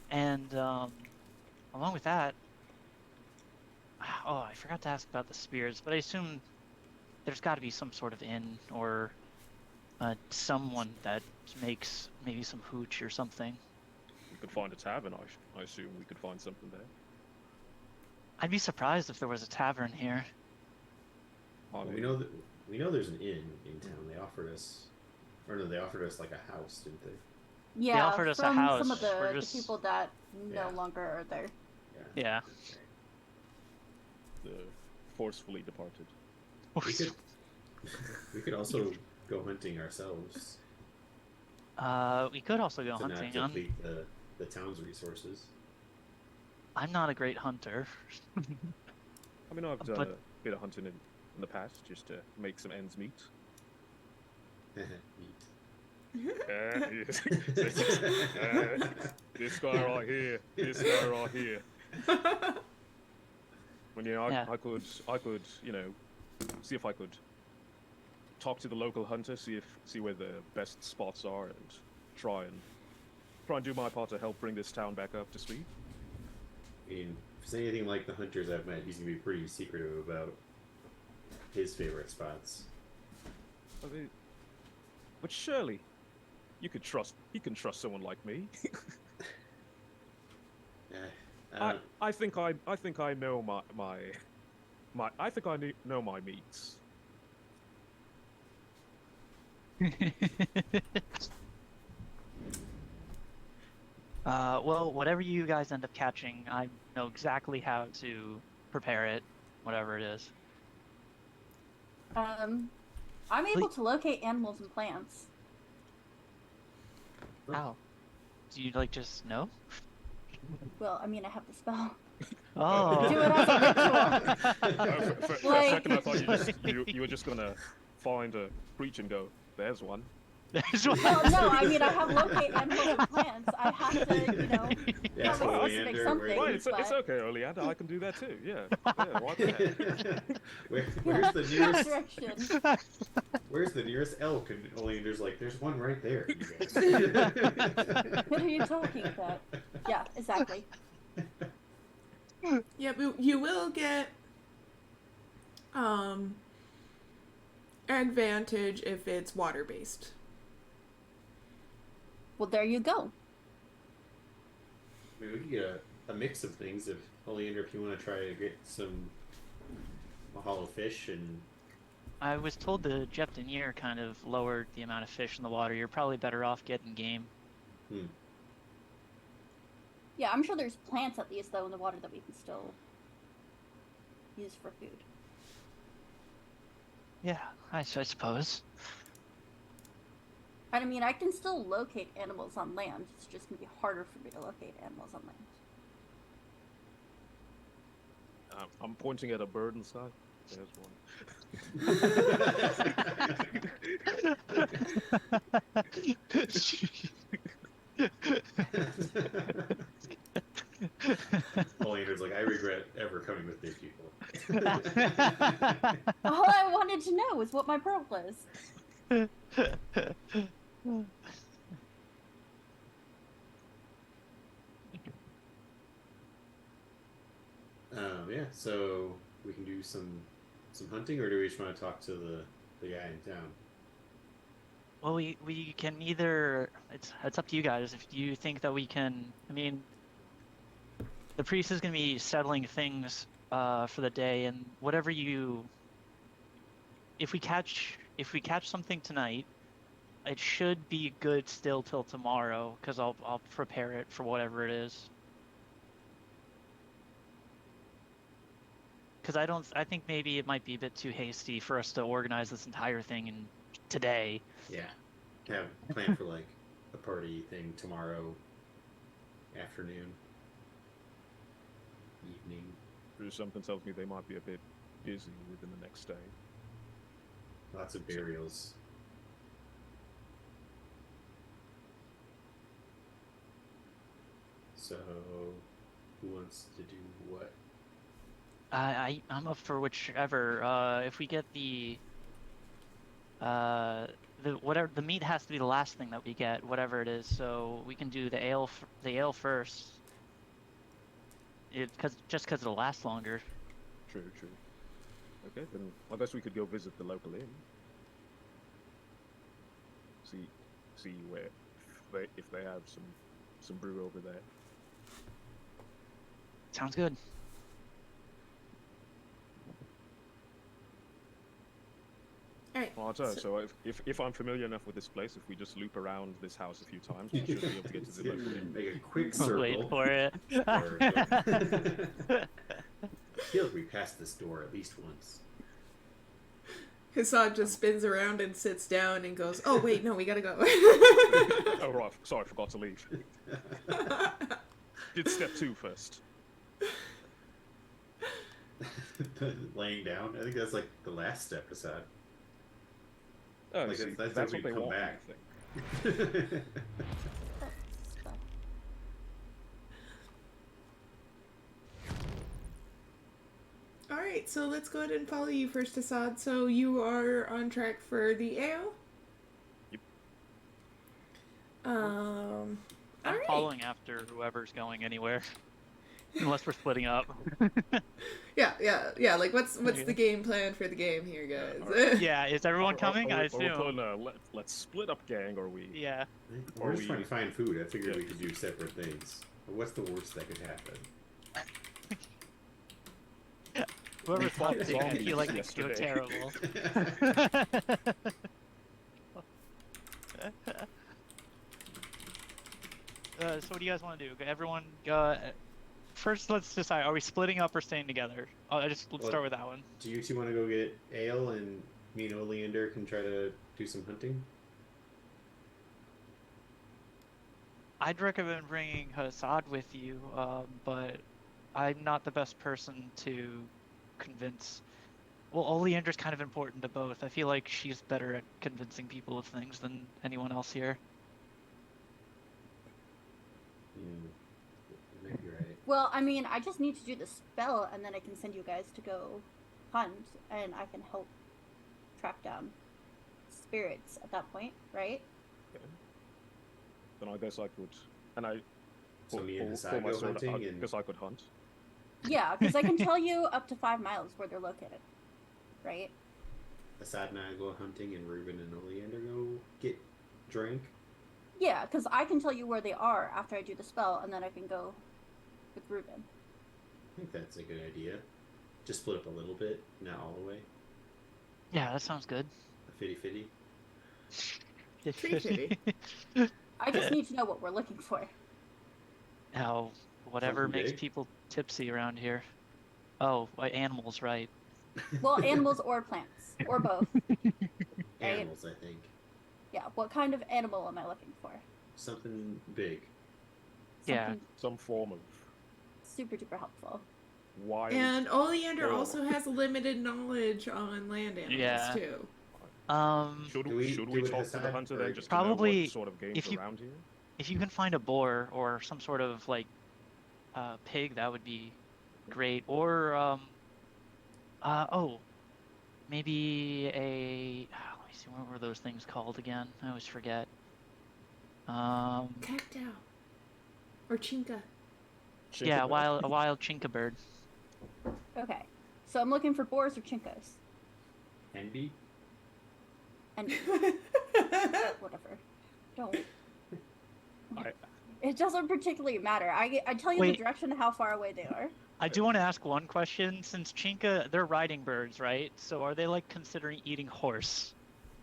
and along with that, oh, I forgot to ask about the spears, but I assume there's got to be some sort of inn or someone that makes maybe some hooch or something.
We could find a tavern. I assume we could find something there.
I'd be surprised if there was a tavern here.
I
Well,
mean,
we know there's an inn in town. They offered us like a house, didn't they?
Yeah,
offered us a
from
house.
some of
We're
the
just-
people that no
Yeah.
longer are there.
Yeah.
the forcefully departed.
We could also go hunting ourselves
We could also go
to not
hunting.
deplete the town's resources.
I'm not a great hunter.
I mean, I've done
But-
a bit of hunting in the past just to make some ends meet.
Meat.
This guy right here. This guy right here. When
Yeah.
I could, see if I could talk to the local hunter, see where the best spots are, and try and do my part to help bring this town back up to speed.
I mean, if it's anything like the hunters I've met, he's gonna be pretty secretive about his favorite spots.
But surely, you can trust someone like me. I think I know my meats.
Well, whatever you guys end up catching, I know exactly how to prepare it, whatever it is.
I'm able to locate animals and plants.
How? Do you like just know?
Well, I mean, I have the spell.
Oh.
Do it as a ritual.
For a
Like-
second, I thought you were just gonna find a creature and go, "There's one."
There's one.
Well, no, I mean, I have locate animals and plants. I have to,
Yeah,
have a
Oleander,
specific
where-
something.
Right, it's
but-
okay, Oleander. I can do that too. Yeah, why not?
Where's the nearest?
Direction.
Where's the nearest elk? And Oleander's like, "There's one right there." You guys.
What are you talking about? Yeah, exactly.
Yeah, but you will get advantage if it's water based.
Well, there you go.
I mean, we could get a mix of things. If Oleander, if you want to try to get some mahalo fish and
I was told the Jeptanier kind of lowered the amount of fish in the water. You're probably better off getting game.
Yeah, I'm sure there's plants at least though in the water that we can still use for food.
Yeah, I suppose.
And I mean, I can still locate animals on land. It's just gonna be harder for me to locate animals on land.
I'm pointing at a bird in the sky. There's
Oleander's like, "I regret ever coming with these people."
All I wanted to know was what my pearl was.
Yeah, so we can do some hunting, or do we just want to talk to the guy in town?
Well, we can either. It's up to you guys. If you think that we can, I mean, the priest is going to be settling things for the day, and whatever you. If we catch something tonight, it should be good still till tomorrow, because I'll prepare it for whatever it is. because I think maybe it might be a bit too hasty for us to organize this entire thing in today.
Yeah. Have plan for like a party thing tomorrow afternoon, evening.
There's something tells me they might be a bit busy within the next day.
Lots of burials. So, who wants to do what?
I'm up for whichever. If we get the whatever, the meat has to be the last thing that we get, whatever it is. So we can do the ale first. Just because it'll last longer.
True. Okay, then I guess we could go visit the local inn. See where if they have some brew over there.
Sounds good.
Alright.
Well, I'll tell you, so if I'm familiar enough with this place, if we just loop around this house a few times, we should be able to get to the local inn.
Make a quick circle.
Wait for it.
I feel like we passed this door at least once.
Hassad just spins around and sits down and goes, "Oh wait, no, we gotta go."
Oh right, sorry, I forgot to leave. Did step 2 first.
Laying down. I think that's like the last step, Hassad.
Oh,
Like,
see,
that's
that's
like
what
we
they
come
want.
back.
I think.
Alright, so let's go ahead and follow you first, Hassad. So you are on track for the ale?
Yep.
I'm
Alright.
following after whoever's going anywhere, unless we're splitting up.
Yeah. Like, what's the game plan for the game here, guys?
Yeah, is everyone coming? I
Are we
assume.
playing, let's split up, gang, or we?
Yeah.
We're
Or
just trying to
we-
find food. I figured we
Yeah.
could do separate things. But what's the worst that could happen?
Whoever's
fought
hunting, I feel like
zombies
it's go
yesterday.
terrible. So what do you guys want to do? Everyone, first let's decide, are we splitting up or staying together? Let's
Well-
start with that one.
Do you two want to go get ale and me and Oleander can try to do some hunting?
I'd recommend bringing Hassad with you, but I'm not the best person to convince. Well, Oleander's kind of important to both. I feel like she's better at convincing people of things than anyone else here.
Maybe you're right.
Well, I mean, I just need to do the spell, and then I can send you guys to go hunt, and I can help track down spirits at that point, right?
Okay. Then I guess I could, and I.
So me and
pull
Hassad
my
go
sword out,
hunting and
because I could hunt.
Yeah, because I can tell you up to 5 miles where they're located, right?
Hassad and I go hunting and Reuben and Oleander go get drink.
Yeah, because I can tell you where they are after I do the spell, and then I can go with Reuben.
I think that's a good idea. Just split up a little bit, not all the way.
Yeah, that sounds good.
A 50-50.
Fitty.
I just need to know what we're looking for.
Now, whatever
Something
makes
big?
people tipsy around here. Oh, animals, right?
Well, animals or plants, or both.
Animals, I think.
Yeah, what kind of animal am I looking for?
Something big.
Yeah.
Something
Some form of
super duper helpful.
wild.
And Oleander
Oh.
also has limited knowledge on land animals,
Yeah.
too.
Should
Do
we,
we
should
do
we
it
talk to the
aside,
hunter
or-
then, just to know
Probably,
what sort of games
if you-
around here?
If you can find a boar or some sort of like pig, that would be great. Or maybe a. Let me see, what were those things called again? I always forget.
Cacto. Or chinka.
Yeah,
Chicken
a wild chinka bird.
Okay, so I'm looking for boars or chinkos.
Envy?
And whatever. Don't.
I-
It doesn't particularly matter. I tell you
Wait.
the direction of how far away they are.
I do want to ask one question. Since chinka, they're riding birds, right? So are they like considering eating horse?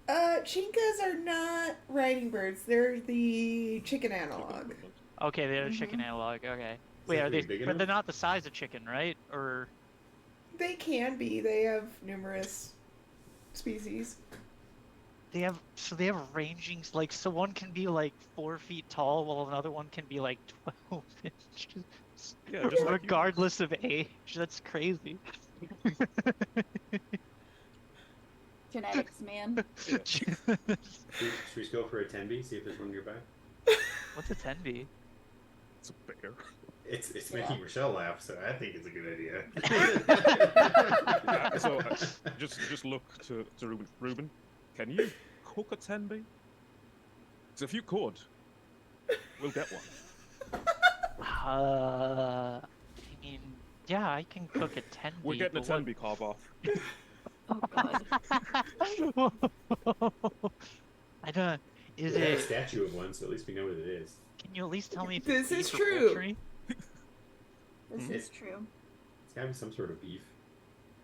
Chinkas are not riding birds. They're the chicken analog.
Okay, they're a
Mhm.
chicken analog. Okay.
Is
Wait,
that
are they?
pretty big
But they're
enough?
not the size of chicken, right? Or
They can be. They have numerous species.
They have ranging, like, so one can be like 4 feet tall while another one can be like 12 inches.
Yeah, just like
Regardless of age. That's crazy.
Genetics, man.
Should we go for a 10B? See if there's one nearby.
What's a 10B?
it's a bear.
It's making Richelle laugh, so I think it's a good idea.
So just look to Ruben. Ruben, can you cook a 10B? So if you could, we'll get one.
I mean, yeah, I can cook a 10B.
We're getting a
but
10B carve off.
Oh god.
I don't. Is
We have a
it?
statue of one, so at least we know what it is.
Can you at least tell me if
This
it's
is
beef or
true.
poultry?
This is true.
It's gotta be some sort of beef.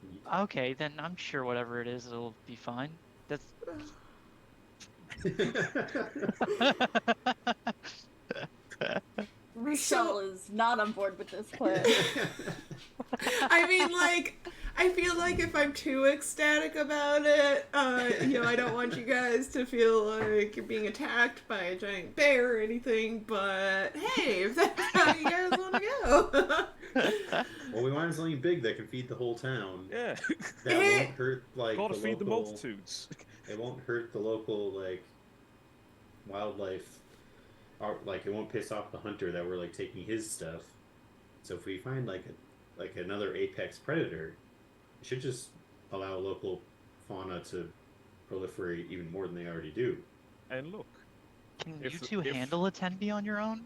Meat.
Okay, then I'm sure whatever it is, it'll be fine. That's.
Richelle is not on board with this plan.
I mean, like, I feel like if I'm too ecstatic about it, I don't want you guys to feel like you're being attacked by a giant bear or anything, but hey, if that's how you guys want to go.
Well, we wanted something big that can feed the whole town.
Yeah.
That won't hurt, like,
Gotta
the
feed the
local...
multitudes.
It won't hurt the local, like, wildlife. Or, like, it won't piss off the hunter that we're, like, taking his stuff. So if we find, like another apex predator, it should just allow local fauna to proliferate even more than they already do.
And look,
Can
If-
you two
if-
handle a 10B on your own?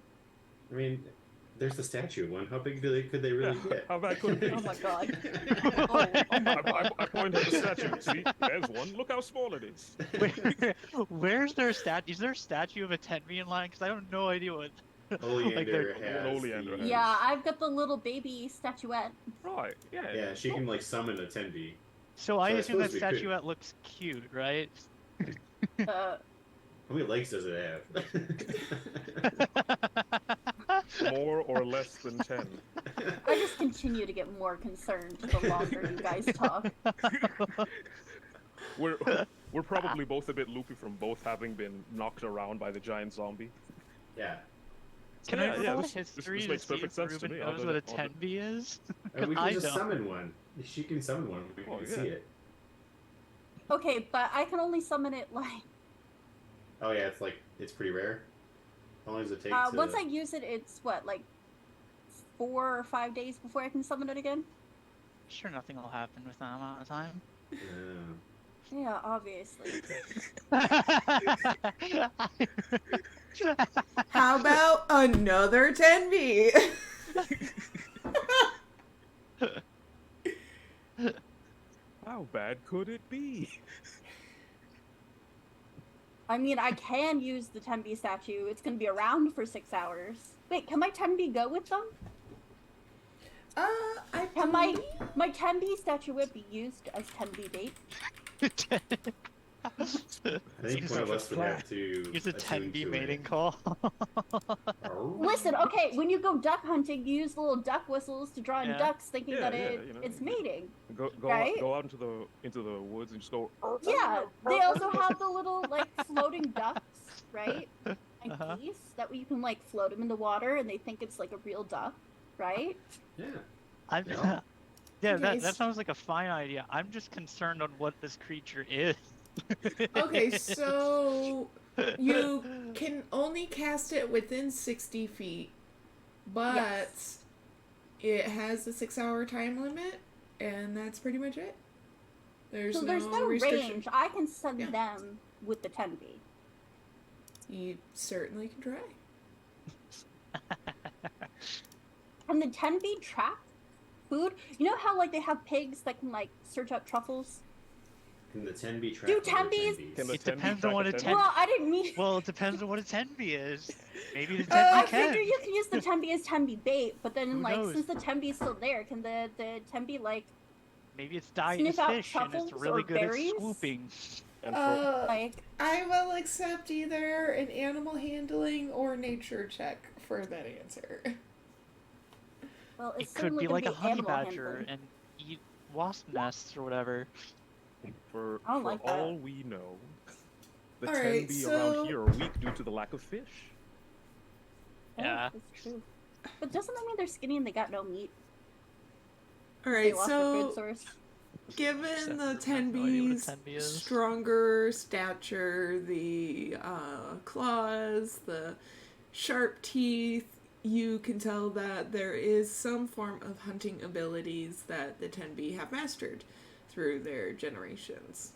I mean, there's the statue of one. How big could they really get?
how bad could it be?
Oh my god.
I point at the statue. See, there's one. Look how small it is.
Where's their statue? Is there a statue of a 10B in line? Because I have no idea what.
Oleander
they're-
has.
Oleander
the-
has.
Yeah, I've got the little baby statuette.
Right. Yeah.
Yeah, she can, like, summon a 10B.
So I
So I
assume that
suppose we could.
statuette looks cute, right?
Uh,
How many legs does it have?
More or less than 10.
I just continue to get more concerned the longer you guys talk.
We're probably both a bit loopy from both having been knocked around by the giant zombie.
Yeah.
Can
Yeah,
I
yeah,
roll
this
history
makes
to see
perfect
if
sense to
Ruben
me.
knows what a 10B is?
And we
I
can just
don't.
summon one. She can summon one. We
Oh,
can
yeah.
see it.
Okay, but I can only summon it like
Oh yeah, it's pretty rare. How long does it take to...
once I use it, it's what, like 4 or 5 days before I can summon it again?
Sure, nothing will happen with that amount of time.
Yeah, obviously.
How about another 10B?
How bad could it be?
I mean, I can use the 10B statue. It's going to be around for 6 hours. Wait, can my 10B go with them? Can my 10B statuette be used as 10B bait?
I think one of us would have to...
Use a
attune
10B
to
mating
it.
call.
Listen, okay, when you go duck hunting, you use little duck whistles to draw in
Yeah.
ducks, thinking
Yeah,
that
yeah,
it's mating.
Go
Right?
out into the woods and just go.
Yeah, they also have the little, like, floating ducks, right? And
Uh-huh.
geese, that way you can, like, float them in the water and they think it's, like, a real duck, right?
Yeah.
I'm,
Yeah.
yeah,
Okay,
that sounds like a fine idea. I'm just concerned on what this creature is.
Okay, so you can only cast it within 60 feet, but
Yes.
it has a 6-hour time limit, and that's pretty much it. There's
So there's no
restriction.
range. I can send
Yeah.
them with the 10B.
You certainly can try.
Can the 10B track food? You know how, like, they have pigs that can, like, search out truffles?
Can the 10B track
Do
other
10Bs
10Bs?
Can the
It
10B
depends
track
on what
a
a
10B?
10
Well, I didn't mean...
Well, it depends on what a 10B is. Maybe the 10B
I
can.
figure you can use the 10B as 10B bait, but then,
Who
like,
knows?
since the 10B is still there, can the 10B, like,
Maybe its diet
sniff
is
out
fish and it's
truffles
really
or
good
berries?
at swooping.
And for,
like...
I will accept either an animal handling or nature check for that answer.
Well, it's
It could
certainly
be
gonna
like a honey
animal
badger
handling.
and eat wasp nests or whatever.
For
I don't like that.
all we know, the
Alright,
Tenbi
so-
around here are weak due to the lack of fish.
Yeah.
That's true. But doesn't that mean they're skinny and they got no meat?
All
They
right,
lost their food
so
source.
given
Except
the
for I have no idea what a
Tenbi's
Tenbi is.
stronger stature, the claws, the sharp teeth, you can tell that there is some form of hunting abilities that the Tenbi have mastered through their generations.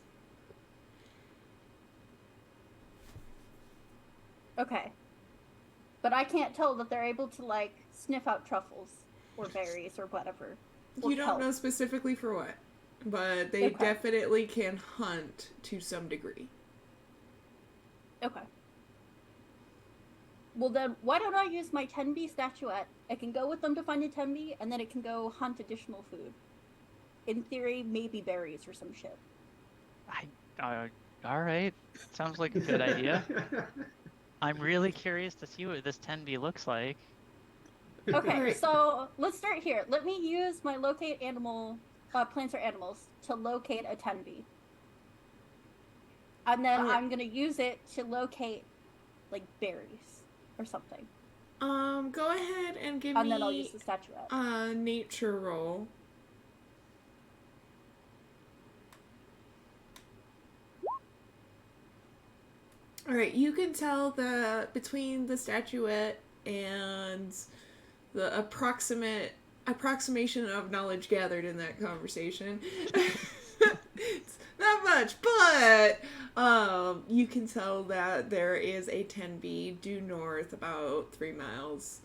Okay. But I can't tell that they're able to, like, sniff out truffles or berries or whatever. Or
You don't
kelp.
know specifically for what, but they
Okay.
definitely can hunt to some degree.
Okay. Well then, why don't I use my Tenbi statuette? I can go with them to find a Tenbi, and then it can go hunt additional food. In theory, maybe berries or some shit.
All right. Sounds like a good idea. I'm really curious to see what this Tenbi looks like.
Okay,
Alright.
so let's start here. Let me use my locate animal, plants or animals, to locate a Tenbi. And then
Alright.
I'm gonna use it to locate, like, berries or something.
Go ahead and give
And then I'll
me
use the statuette.
a nature roll. Alright, you can tell that between the statuette and the approximation of knowledge gathered in that conversation, it's not much, but you can tell that there is a Tenbi due north about 3 miles.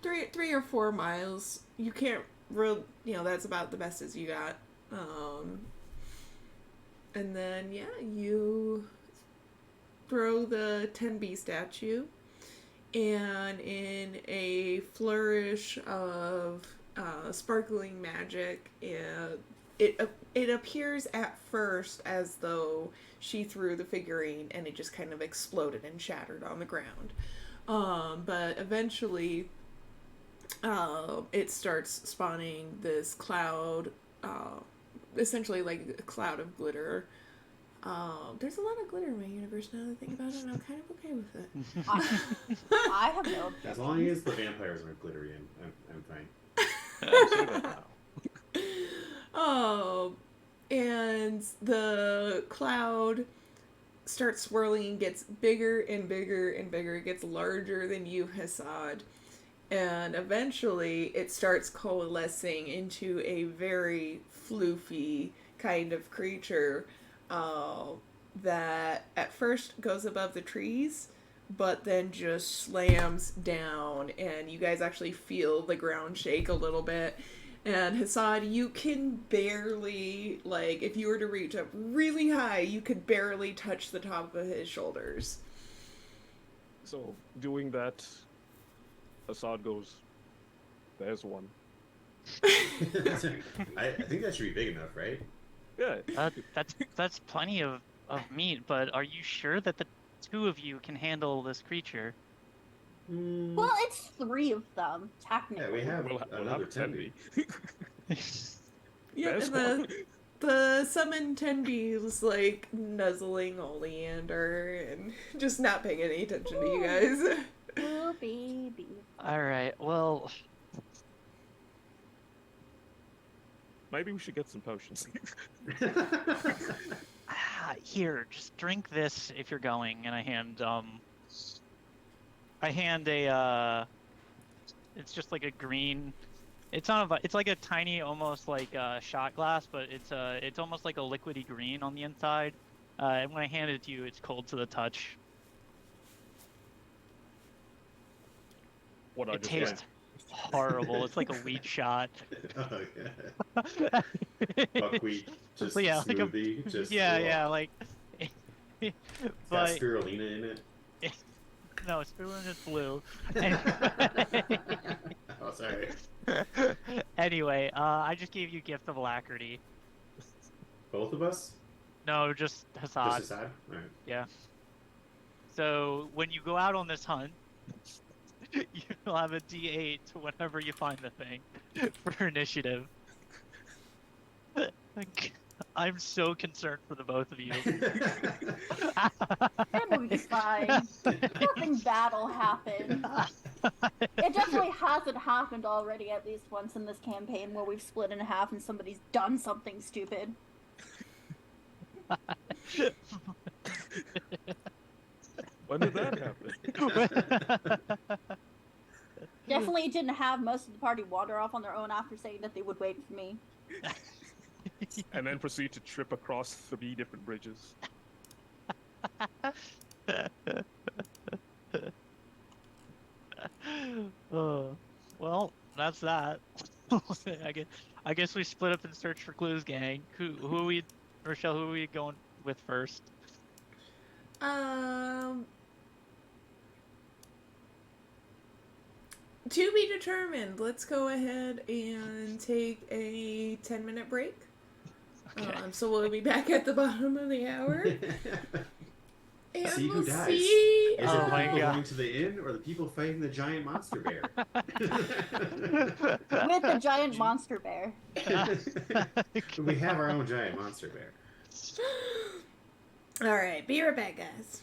3 or 4 miles. You can't really, that's about the best as you got. And then, yeah, you throw the Tenbi statue, and in a flourish of sparkling magic, it appears at first as though she threw the figurine and it just kind of exploded and shattered on the ground. But eventually, it starts spawning this cloud, essentially like a cloud of glitter. There's a lot of glitter in my universe now that I think about it, and I'm kind of okay with it.
I have no objections.
As long as the vampires aren't glittery, I'm fine.
I'm saying that now.
And the cloud starts swirling and gets bigger and bigger and bigger. It gets larger than you, Hassad. And eventually it starts coalescing into a very floofy kind of creature that at first goes above the trees, but then just slams down, and you guys actually feel the ground shake a little bit. And Hassad, you can barely, like, if you were to reach up really high, you could barely touch the top of his shoulders.
So, doing that, Assad goes, there's one.
I think that should be big enough, right?
Yeah.
That's plenty of meat, but are you sure that the two of you can handle this creature?
Well, it's 3 of them, technically.
Yeah, we have
We'll
another
have
Tenbi.
Yeah,
There's
and
one.
the summoned Tenbi is, like, nuzzling Oleander and just not paying any attention to you guys.
Oh, baby.
All right. Well,
Maybe we should get some potions.
here, just drink this if you're going. And I hand a it's just like a green. It's not it's like a tiny, almost like shot glass, but it's almost like a liquidy green on the inside. And when I hand it to you, it's cold to the touch.
What I
It
just
tastes horrible. It's like a weed shot.
Oh, yeah. Buckwheat, just
So, yeah, like a-
smoothie, just
Yeah, like.
Got
but
spirulina in it.
no, spirulina is blue.
Oh, sorry.
Anyway, I just gave you gift of alacrity.
Both of us?
No, just Hassad.
Just Assad? Alright.
Yeah. So when you go out on this hunt, you'll have a D8 whenever you find the thing for initiative. I'm so concerned for the both of you.
It will be fine. Nothing bad'll happen. It definitely hasn't happened already at least once in this campaign where we've split in half and somebody's done something stupid.
When did that happen?
Definitely didn't have most of the party wander off on their own after saying that they would wait for me.
And then proceed to trip across 3 different bridges.
Well, that's that. I guess we split up and search for clues, gang. Who are we, Richelle? Who are we going with first?
To be determined. Let's go ahead and take a 10-minute break.
Okay.
So we'll be back at the bottom of the hour. And
See who
we'll
dies.
see.
Is it
Oh
the
my
people
God.
going to the inn or the people fighting the giant monster bear?
With the giant monster bear.
We have our own giant monster bear.
All right, be right back, guys.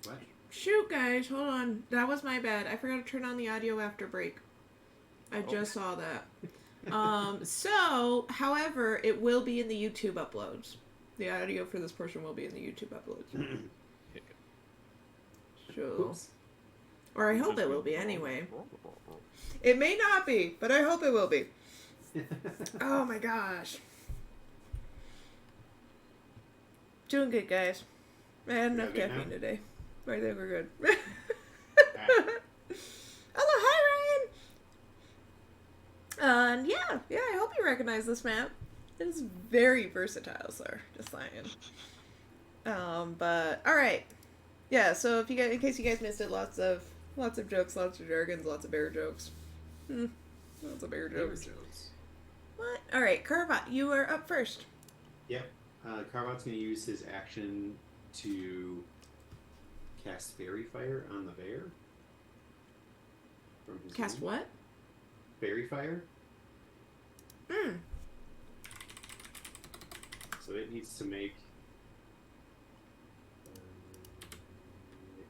What?
Shoot, guys, hold on. That was my bad. I forgot to turn on the audio after break. I just saw that. So, however, it will be in the YouTube uploads. The audio for this portion will be in the YouTube uploads. So,
Oops.
or I hope it will be anyway. It may not be, but I hope it will be. Oh my gosh. Doing good, guys. I had enough
Okay,
caffeine
now?
today. I think we're good.
Ah,
Hello, hi Ryan. And yeah, I hope you recognize this map. It is very versatile, sir. Just saying. But all right. Yeah. So if you guys, in case you guys missed it, lots of jokes, lots of jargons, lots of bear jokes. Lots of bear
Favorite
jokes.
jokes.
What? All right, Carvat, you are up first.
Yep. Carvat's going to use his action to cast Fairy Fire on the bear. From his
Cast
wound.
what?
Fairy Fire. So it needs to make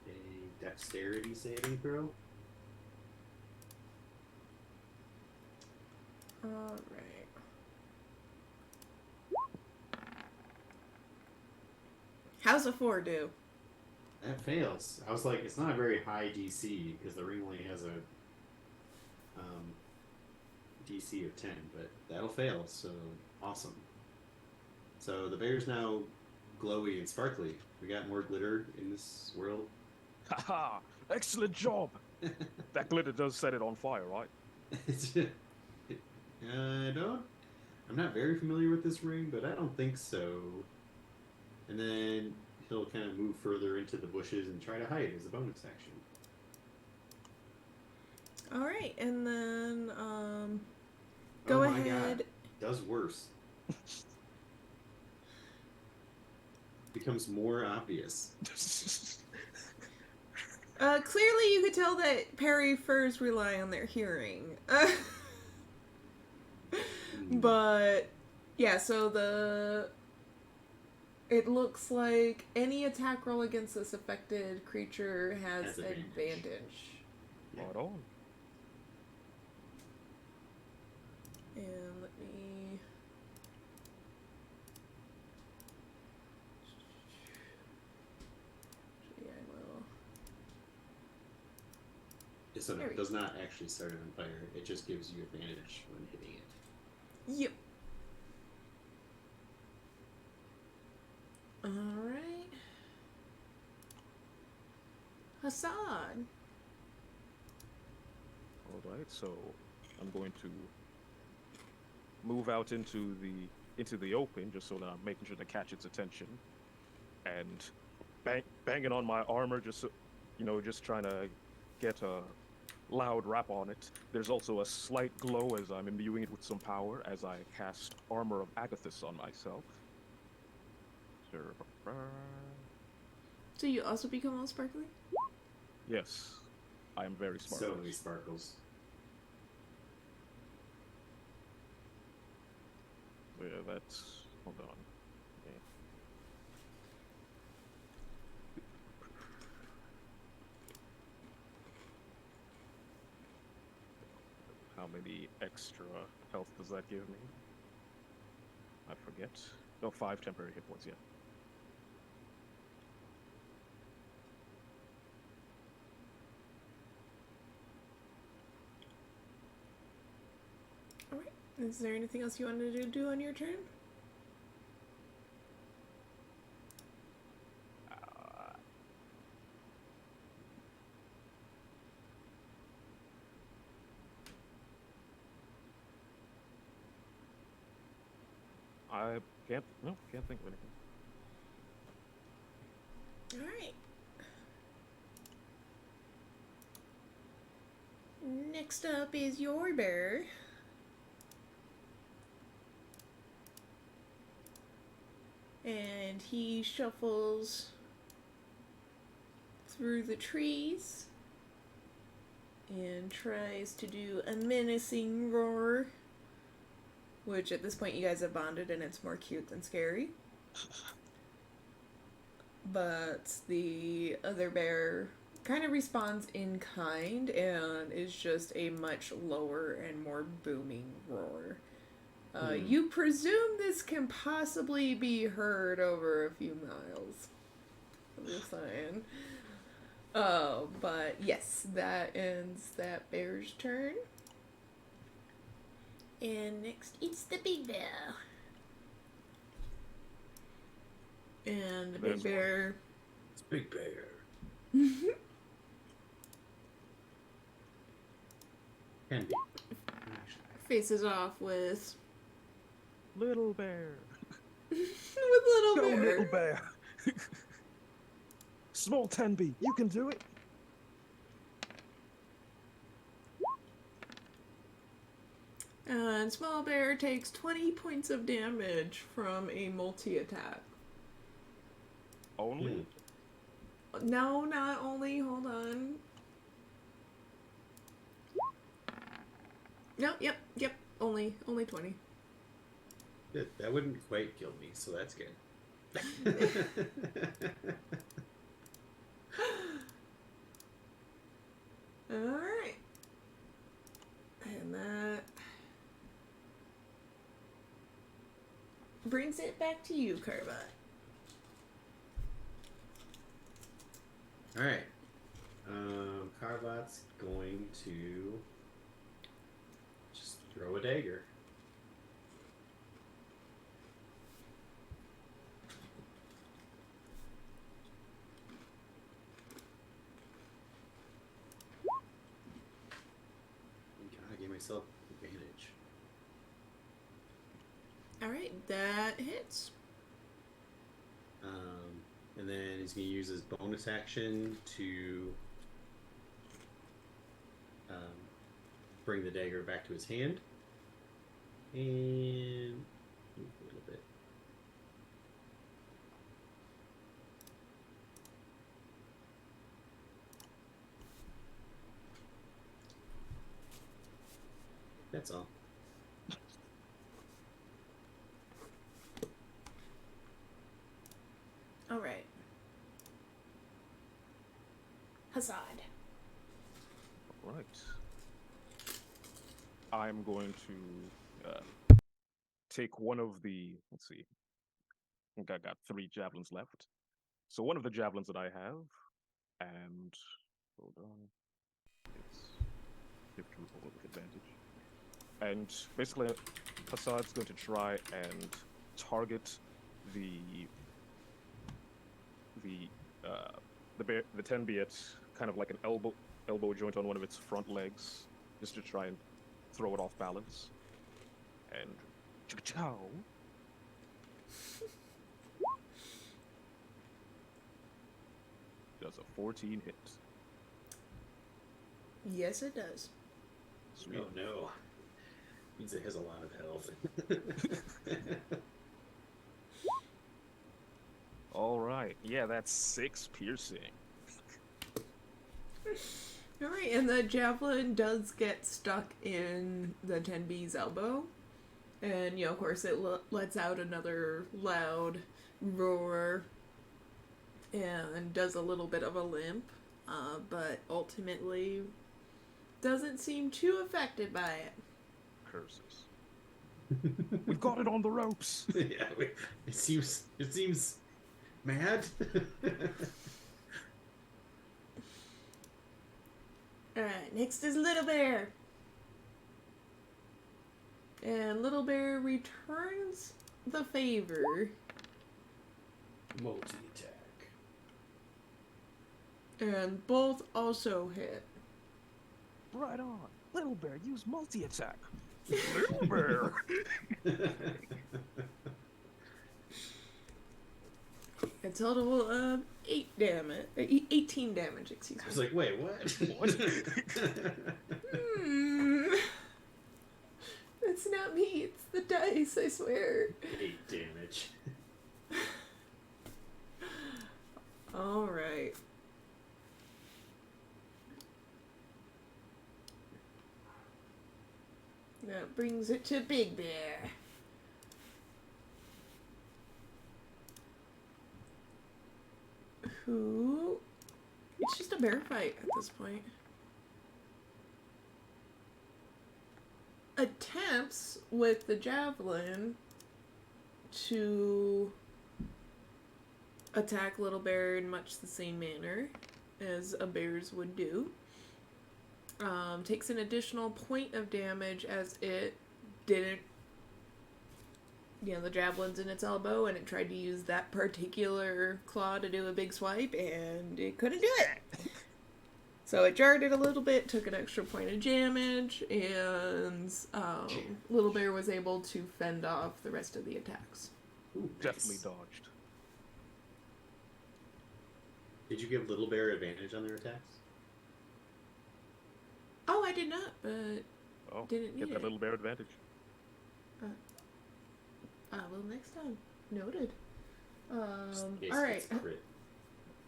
a dexterity saving throw.
All right. How's a 4 do?
That fails. I was like, it's not a very high DC because the ring only has a DC of 10, but that'll fail. So awesome. So the bear's now glowy and sparkly. We got more glitter in this world.
Haha! Excellent job! That glitter does set it on fire, right?
I'm not very familiar with this ring, but I don't think so. And then he'll kind of move further into the bushes and try to hide as a bonus action.
All right, and then go
Oh my
ahead.
God. Does worse. Becomes more obvious.
Clearly, you could tell that Perry furs rely on their hearing. But yeah, so it looks like any attack roll against this affected creature has advantage.
Right on.
And let me. Actually, I will.
So
There
it
we
does not actually start it on fire. It just gives you advantage when hitting it.
Yep. Alright. Hassan.
Alright, so I'm going to move out into the open just so that I'm making sure to catch its attention. And banging on my armor just so, just trying to get a loud rap on it. There's also a slight glow as I'm imbuing it with some power as I cast Armor of Agathis on myself.
So you also become all sparkly?
Yes, I am very smart.
So many sparkles.
Yeah, that's... Hold on. Okay. How many extra health does that give me? I forget. No, 5 temporary hit points, yeah.
Alright. Is there anything else you wanted to do on your turn?
I can't think of anything.
Alright. Next up is your bear. And he shuffles through the trees and tries to do a menacing roar. Which at this point you guys have bonded and it's more cute than scary. but the other bear kind of responds in kind and is just a much lower and more booming roar. You presume this can possibly be heard over a few miles. I'm just saying. But yes, that ends that bear's turn. And next, it's the big bear. And the big bear.
It's Big Bear. Can be.
Faces off with
Little bear.
little
Go,
bear.
little bear. Small Tenby, you can do it.
And small bear takes 20 points of damage from a multi-attack.
Only?
No, not only. Hold on. No, yep. Only 20.
Good. That wouldn't quite kill me, so that's good.
Alright. And that brings it back to you, Carbot.
Alright. Carbot's going to just throw a dagger. God, I gave myself advantage.
Alright, that hits.
And then he's going to use his bonus action to bring the dagger back to his hand. And move a little bit. That's all.
Alright. Hazard.
Right. I'm going to take one of the. Let's see. I think I got 3 javelins left. So one of the javelins that I have, and hold on, it's give control with advantage. And basically, Hassad's going to try and target the 10B at kind of like an elbow joint on one of its front legs, just to try and throw it off balance. And chow. Does a 14 hit.
Yes, it does.
Sweet.
Oh no. Means it has a lot of health.
All right. Yeah, that's 6 piercing.
Alright, and the javelin does get stuck in the 10B's elbow. And, of course, it lets out another loud roar and does a little bit of a limp, but ultimately doesn't seem too affected by it.
Curses. We've got it on the ropes.
Yeah, it seems mad.
Alright, next is Little Bear. And Little Bear returns the favor.
Multi-attack.
And both also hit.
Right on. Little bear, use multi-attack. Little bear.
A total of 18 damage, excuse
I
me.
was like, wait, what?
It's not me, it's the dice, I swear.
8 damage.
Alright. That brings it to Big Bear. who... It's just a bear fight at this point. Attempts with the javelin to attack Little Bear in much the same manner as a bear's would do. Takes an additional point of damage as it didn't, the javelin's in its elbow and it tried to use that particular claw to do a big swipe and it couldn't do it. So it jarred it a little bit, took an extra point of damage, and Little Bear was able to fend off the rest of the attacks.
Ooh,
Definitely
nice.
dodged.
Did you give Little Bear advantage on their attacks?
Oh, I did not, but
Oh,
didn't
get
need
that
it.
little bear advantage.
Well, next time. Noted.
Just in case
All right.
it's crit.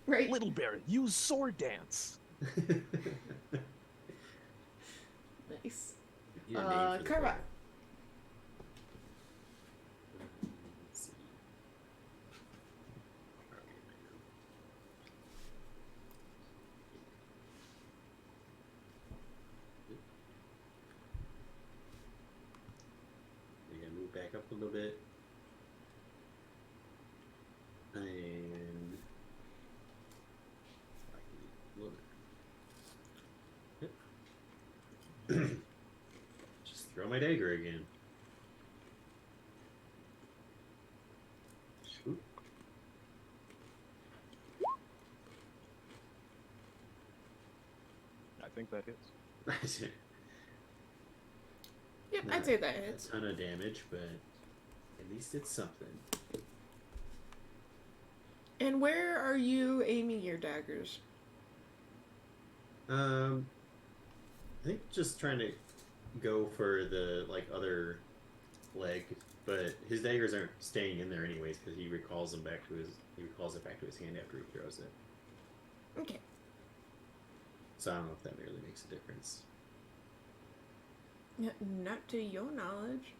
Right.
Little Bear, use sword dance.
Nice.
Need a name for the
Carva.
bear. Let's see. We're gonna move back up a little bit. And a little bit. Yep. Just throw my dagger again. Shoot.
I think that hits.
Yep, I'd say that hits.
A ton of damage, but at least it's something.
And where are you aiming your daggers?
I think just trying to go for the other leg, but his daggers aren't staying in there anyways because he recalls it back to his hand after he throws it.
Okay.
So I don't know if that really makes a difference.
Not to your knowledge.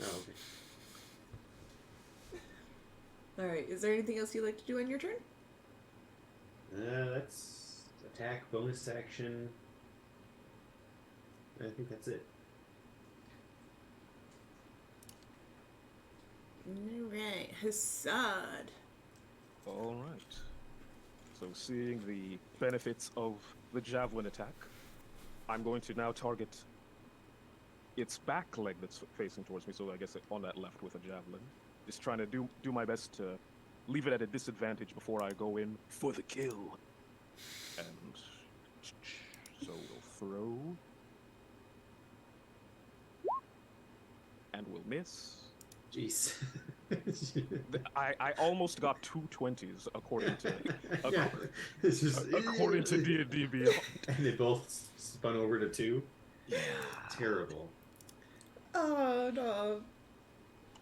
Oh, okay.
Alright, is there anything else you'd like to do on your turn?
That's attack, bonus action. I think that's it.
Alright, Hassad.
All right. So seeing the benefits of the javelin attack, I'm going to now target its back leg that's facing towards me, so I guess on that left with a javelin. Just trying to do my best to leave it at a disadvantage before I go in for the kill. And so we'll throw. And we'll miss.
Jeez.
I almost got 2 20s according to
Yeah, it's just
according to D&D Beyond.
And they both spun over to 2.
Yeah.
Terrible.
Oh no.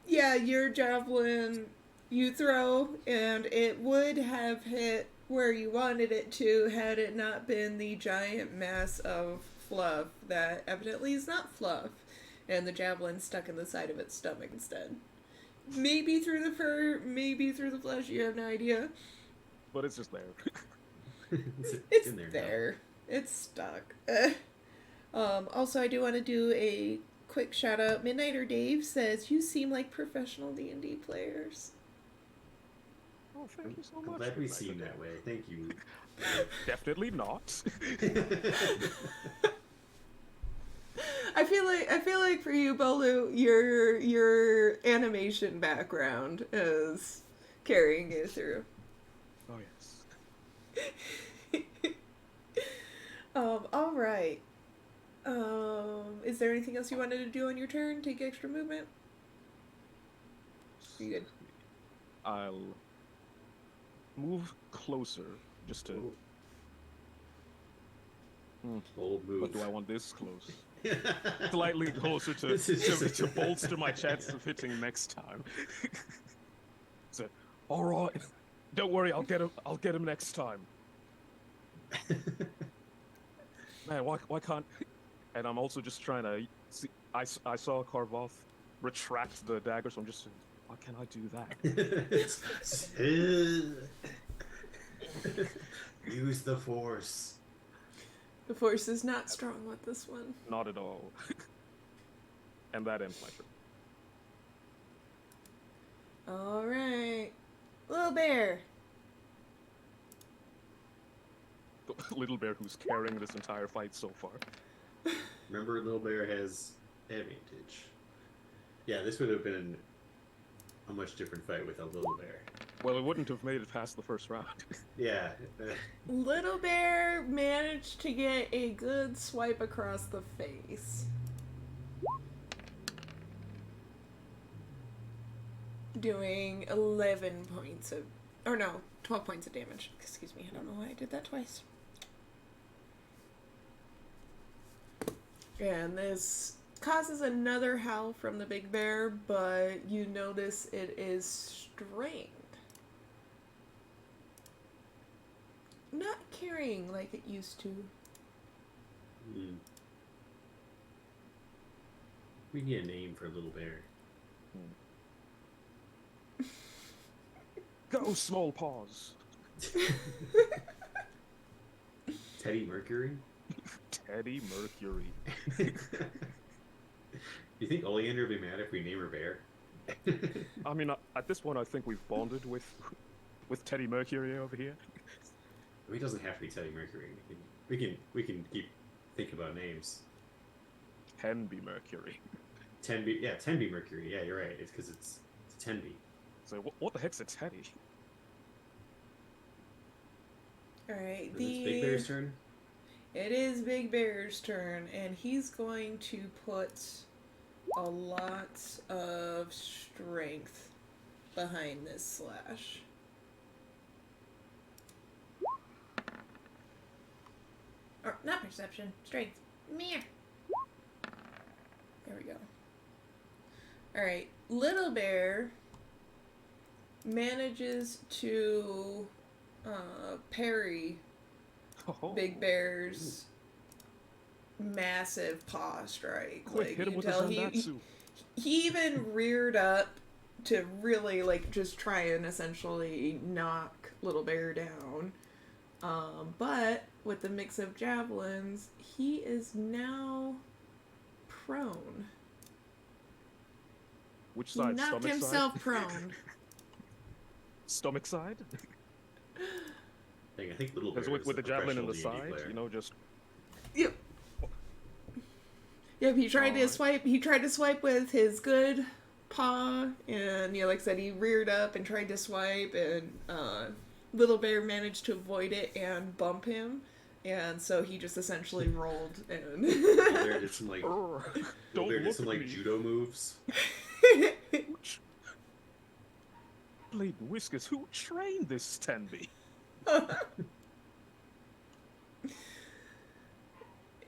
Yeah, your javelin you throw, and it would have hit where you wanted it to had it not been the giant mass of fluff that evidently is not fluff, and the javelin stuck in the side of its stomach instead. Maybe through the fur, maybe through the flesh, you have no idea.
But it's just there.
It's
in there now.
there. It's stuck. Also, I do want to do a quick shout out. Midnighter Dave says, "You seem like professional D&D players."
Oh, thank you so
I'm
much.
glad we
Rebecca.
seem that way. Thank you.
Definitely not.
I feel like for you, Bolu, your animation background is carrying you through.
Oh yes.
All right. Is there anything else you wanted to do on your turn? Take extra movement? You good?
I'll move closer just to.
Bold move.
But do I want this close? Slightly closer to
This is just-
to bolster my chance of hitting next time. So, all right, don't worry, I'll get him. I'll get him next time. Man, why can't? And I'm also just trying to see. I saw Karvoth retract the dagger, so I'm just. Why can't I do that?
Use the force.
The force is not strong with this one.
Not at all. And that ends my turn.
Alright. Little bear.
The little bear who's carrying this entire fight so far.
Remember, Little Bear has advantage. Yeah, this would have been a much different fight without Little Bear.
Well, it wouldn't have made it past the first round.
Yeah.
Little bear managed to get a good swipe across the face. Doing 11 points of... Or no, 12 points of damage. Excuse me, I don't know why I did that twice. And this causes another howl from the big bear, but you notice it is strained. Not carrying like it used to.
We need a name for Little Bear.
Go, small paws.
Teddy Mercury?
Teddy Mercury.
You think Oleander would be mad if we name her Bear?
I mean, at this point, I think we've bonded with Teddy Mercury over here.
He doesn't have to be Teddy Mercury. We can keep thinking about names.
Tenby Mercury.
Tenby Mercury. Yeah, you're right. It's because it's Tenby.
So what the heck's a Teddy?
Alright,
It's Big Bear's turn.
It is Big Bear's turn, and he's going to put a lot of strength behind this slash. Or, not perception, strength. Mere. There we go. Alright, Little Bear manages to parry Big Bear's massive paw strike.
Quick, hit him with the Zandatsu.
He even reared up to really just try and essentially knock Little Bear down. But with the mix of javelins, he is now prone.
Which side?
He knocked
Stomach
himself
side?
prone.
Stomach side?
I think Little Bear
Because with the javelin in the
professional D&D
side,
player.
just...
Yep. Yep, he tried to swipe. He tried to swipe with his good paw, and like I said, he reared up and tried to swipe, and Little Bear managed to avoid it and bump him, and so he just essentially rolled and.
Bear did some judo moves.
Blade and Whiskers, who trained this Tenby?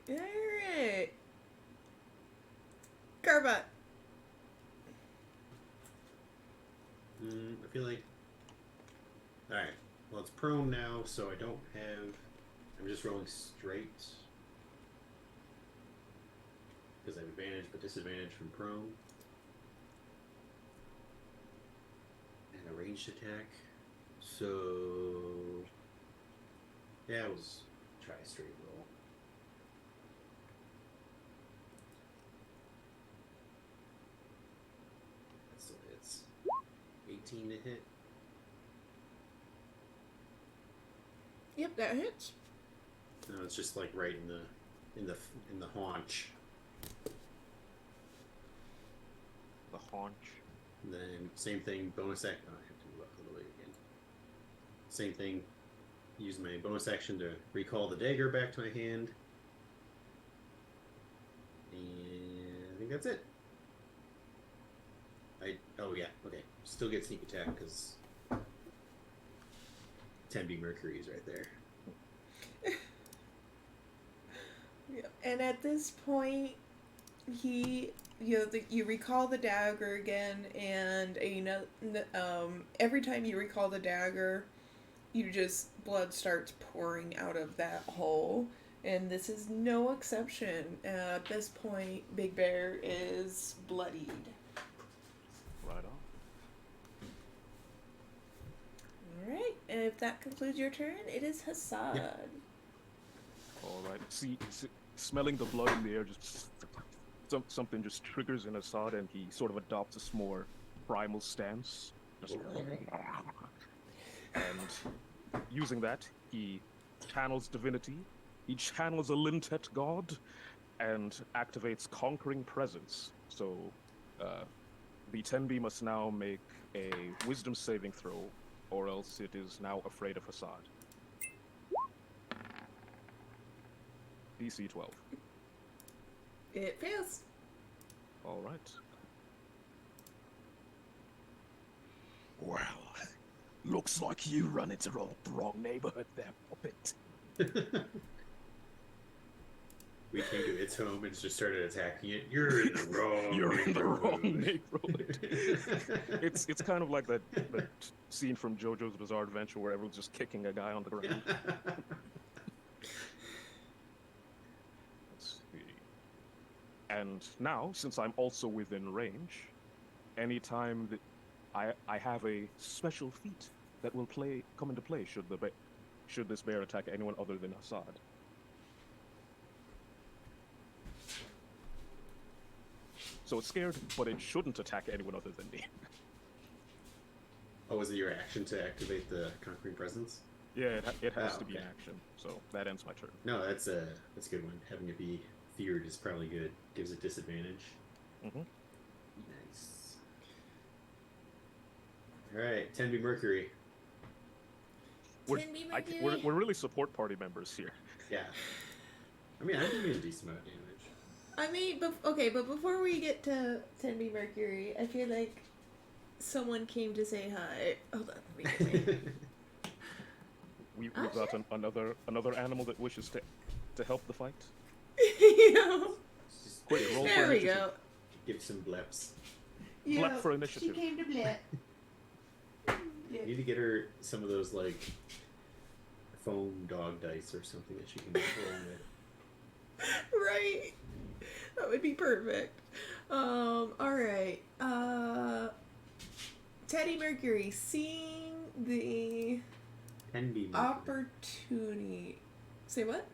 Alright. Garbot.
I feel like... Alright. Well, it's prone now, so I don't have... I'm just rolling straight. Because I have advantage, but disadvantage from prone. And a ranged attack. So... Yeah, we'll just try a straight roll. That still hits. 18 to hit.
Yep, that hits.
No, it's just right in the haunch.
The haunch.
And then same thing, bonus action. Oh, I have to move up a little bit again. Same thing. Use my bonus action to recall the dagger back to my hand. And I think that's it. Oh yeah, okay. Still get sneak attack because Tenby Mercury is right there.
Yep. And at this point, you recall the dagger again, and every time you recall the dagger, blood starts pouring out of that hole, and this is no exception. At this point, Big Bear is bloodied.
Right on.
Alright, if that concludes your turn, it is Hassad.
All right. Smelling the blood in the air, just something just triggers in Assad, and he sort of adopts this more primal stance. Just and using that, he channels divinity. He channels a Lintet god, and activates Conquering Presence. So, the Tenbi must now make a Wisdom saving throw, or else it is now afraid of Hassad. DC 12.
It fails.
All right.
Well, looks like you run into the wrong neighborhood there, puppet.
We came to its home and just started attacking it. You're in the wrong.
You're in the wrong
neighborhood.
neighborhood. It's kind of like that scene from JoJo's Bizarre Adventure where everyone's just kicking a guy on the ground. Let's see. And now, since I'm also within range, anytime that I have a special feat that will come into play should this bear attack anyone other than Hassad. So it's scared, but it shouldn't attack anyone other than me.
Oh, was it your action to activate the Conquering Presence?
Yeah, it has to be
okay.
an action, so that ends my turn.
No, that's a good one. Having it be feared is probably good. Gives it disadvantage.
Mm-hmm.
Nice. Alright, Tenby Mercury.
We're really support party members here.
Yeah. I mean, I'm doing a decent amount of damage.
I mean, but before we get to Tenby Mercury, I feel like someone came to say hi. Hold on, let me get
We've got another animal that wishes to help the fight.
Yeah.
Quick, roll
There
for
we
initiative.
go.
Give some bleps.
Yeah,
Blep for initiative.
She came to blep.
You need to get her some of those, like, foam dog dice or something that she can roll with.
Right. That would be perfect. Alright. Teddy Mercury, seeing the
Tenby Mercury.
opportunity. Say what?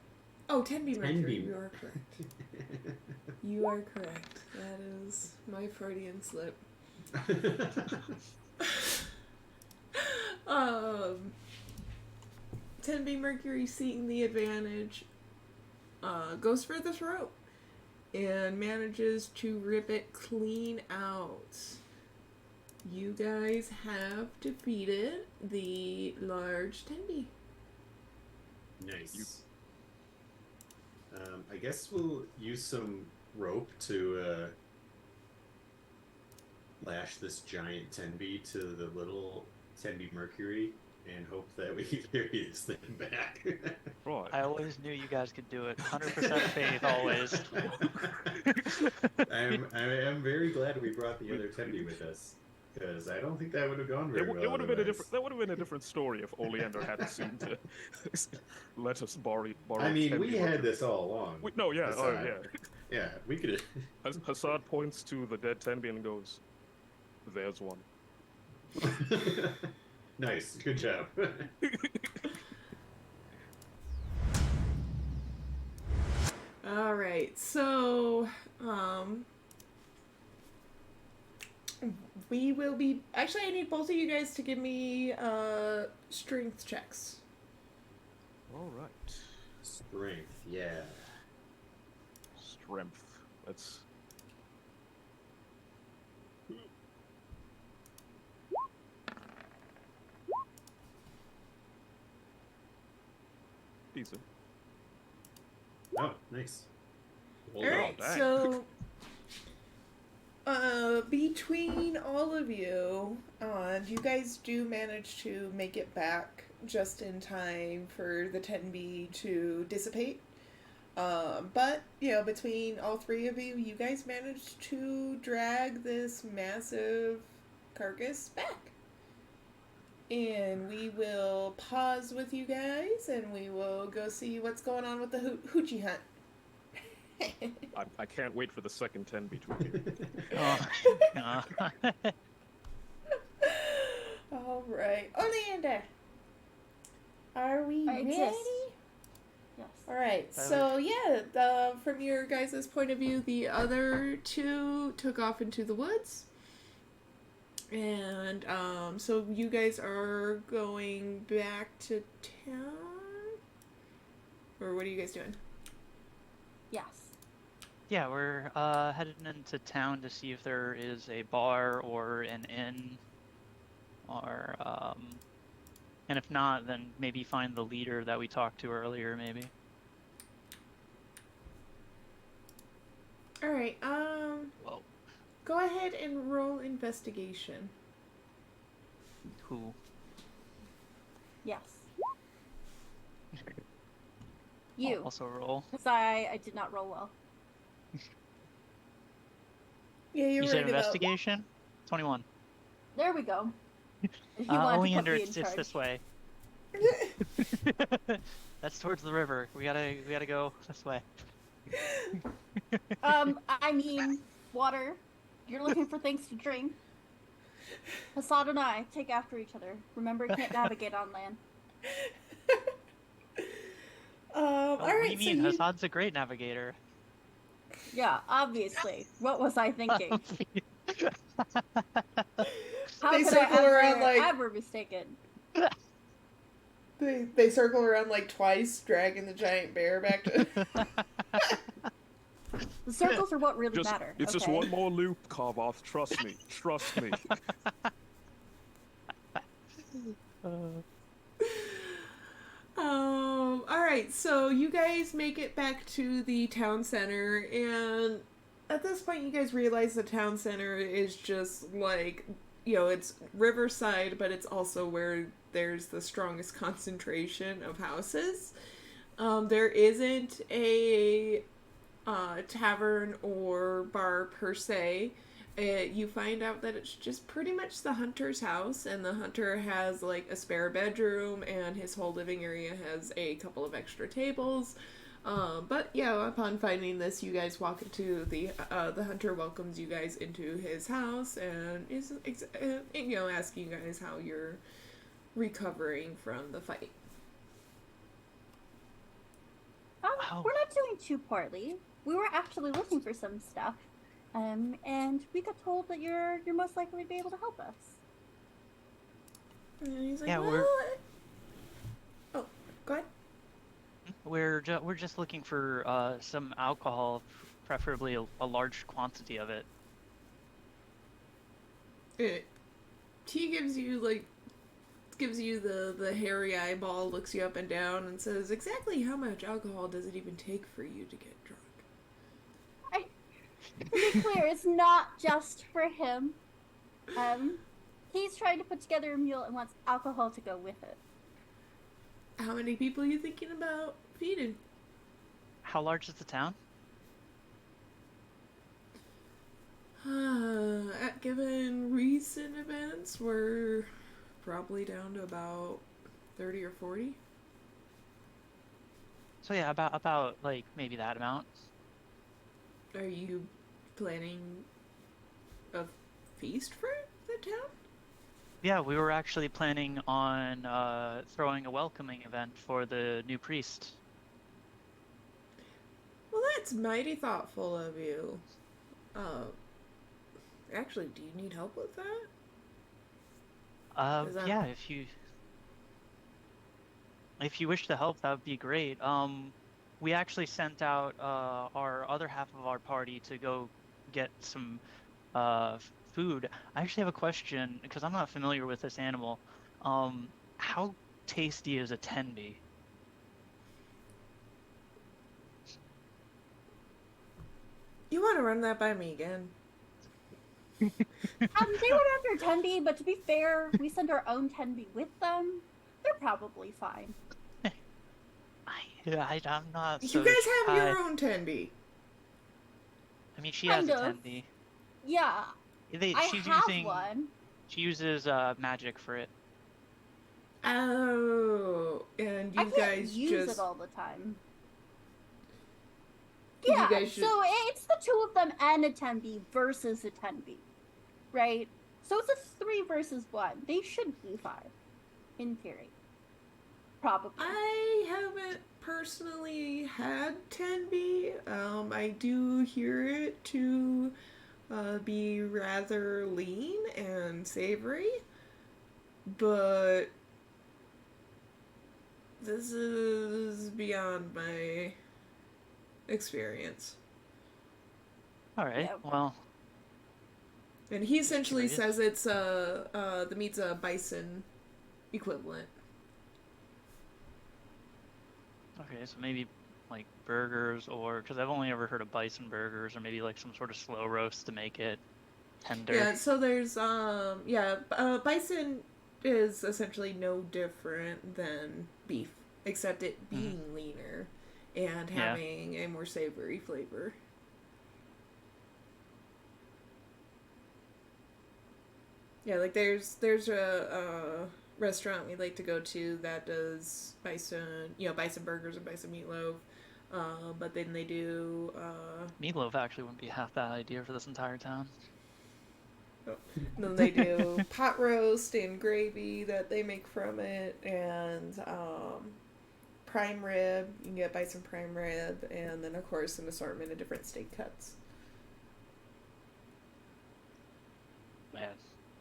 Oh, Tenby Mercury. You are correct. You are correct. That is my Freudian slip. Tenby Mercury, seeing the advantage, goes for the throat and manages to rip it clean out. You guys have defeated the large Tenby.
Nice. I guess we'll use some rope to lash this giant Tenby to the little Tenby Mercury and hope that we can carry this thing back.
Right.
I always knew you guys could do it. 100% faith, always.
I am very glad we brought the other Tenby with us, because I don't think that would have gone very well.
It would have been that would have been a different story if Oleander hadn't seemed to let us borrow.
I mean,
Tenby
we had
Mercury.
this all along. Yeah, we could have.
Hassad points to the dead Tenby and goes, "There's one."
Nice, good job.
All right, so we will be. Actually, I need both of you guys to give me strength checks.
All right.
Strength, yeah.
Strength. Let's. Decent.
Oh, nice. Well
All
done.
right,
dang.
so between all of you, you guys do manage to make it back just in time for the 10B to dissipate. But, you know, between all three of you, you guys managed to drag this massive carcass back. And we will pause with you guys, and we will go see what's going on with the hoochie hunt.
I can't wait for the second 10 between you.
Oh, God.
All right, Oleander. Are we
I
ready?
exist. Yes.
All right.
Tyler.
So from your guys' point of view, the other two took off into the woods, and so you guys are going back to town, or what are you guys doing?
Yes.
Yeah, we're headed into town to see if there is a bar or an inn, or and if not, then maybe find the leader that we talked to earlier, maybe.
All right.
Whoa.
Go ahead and roll investigation.
Who?
Yes. You.
Also roll.
Because I did not roll well.
Yeah, you're
You said
right about.
investigation? 21.
There we go. He wanted to
Oleander,
put me in
it's
charge.
this way. That's towards the river. We gotta go this way.
I mean, water. You're looking for things to drink. Hassad and I take after each other. Remember, you can't navigate on land.
All
What
right.
do you mean? Hassan's a great navigator.
Yeah, obviously. What was I thinking? How
They
could
circle
I
around, like-
ever mistaken?
They circle around like twice, dragging the giant bear back to.
The circles are what really
Just,
matter.
it's just
okay?
one more loop, Carvoth. Trust me. Trust me.
All right. So you guys make it back to the town center, and at this point, you guys realize the town center is just like, it's riverside, but it's also where there's the strongest concentration of houses. There isn't a tavern or bar per se. You find out that it's just pretty much the hunter's house, and the hunter has like a spare bedroom, and his whole living area has a couple of extra tables. But yeah, upon finding this, you guys walk into the hunter welcomes you guys into his house and is asking you guys how you're recovering from the fight.
Wow.
We're not doing too poorly. We were actually looking for some stuff, and we got told that you're most likely to be able to help us.
And he's like,
Yeah,
well,
we're-
oh, go ahead.
We're just looking for some alcohol, preferably a large quantity of it.
He gives you the hairy eyeball, looks you up and down, and says, exactly how much alcohol does it even take for you to get drunk?
To be clear, it's not just for him. He's trying to put together a meal and wants alcohol to go with it.
How many people are you thinking about feeding?
How large is the town?
Given recent events, we're probably down to about 30 or 40.
So yeah, about like maybe that amount.
Are you planning a feast for the town?
Yeah, we were actually planning on throwing a welcoming event for the new priest.
Well, that's mighty thoughtful of you. Actually, do you need help with that? Is that-
Yeah, if you wish to help, that would be great. We actually sent out our other half of our party to go get some food. I actually have a question because I'm not familiar with this animal. How tasty is a tenby?
You want to run that by me again?
They went after Tenby, but to be fair, we send our own Tenby with them. They're probably fine.
I'm not.
You
so
guys have
shy.
your own Tenby.
I mean, she has
Kind
a
of.
tenby.
Yeah, I
She's
have
using.
one.
She uses magic for it.
Oh, and you
I can't
guys
use
just
it all the time.
You
Yeah,
guys should-
so it's the two of them and a Tenby versus a Tenby, right? So it's a 3 versus 1. They should be 5, in theory. Probably.
I haven't personally had 10B. I do hear it to be rather lean and savory, but this is beyond my experience.
All right.
Yeah.
Well,
And he essentially
curious.
says it's the meat's a bison equivalent.
Okay, so maybe like burgers, or because I've only ever heard of bison burgers, or maybe like some sort of slow roast to make it tender.
Yeah, so there's bison is essentially no different than beef, except it being leaner and
Yeah.
having a more savory flavor. Yeah, like there's a restaurant we like to go to that does bison burgers and bison meatloaf. But then they do
Meatloaf actually wouldn't be half bad idea for this entire town.
then they do pot roast and gravy that they make from it, and prime rib. You can get bison prime rib, and then of course an assortment of different steak cuts.
Man,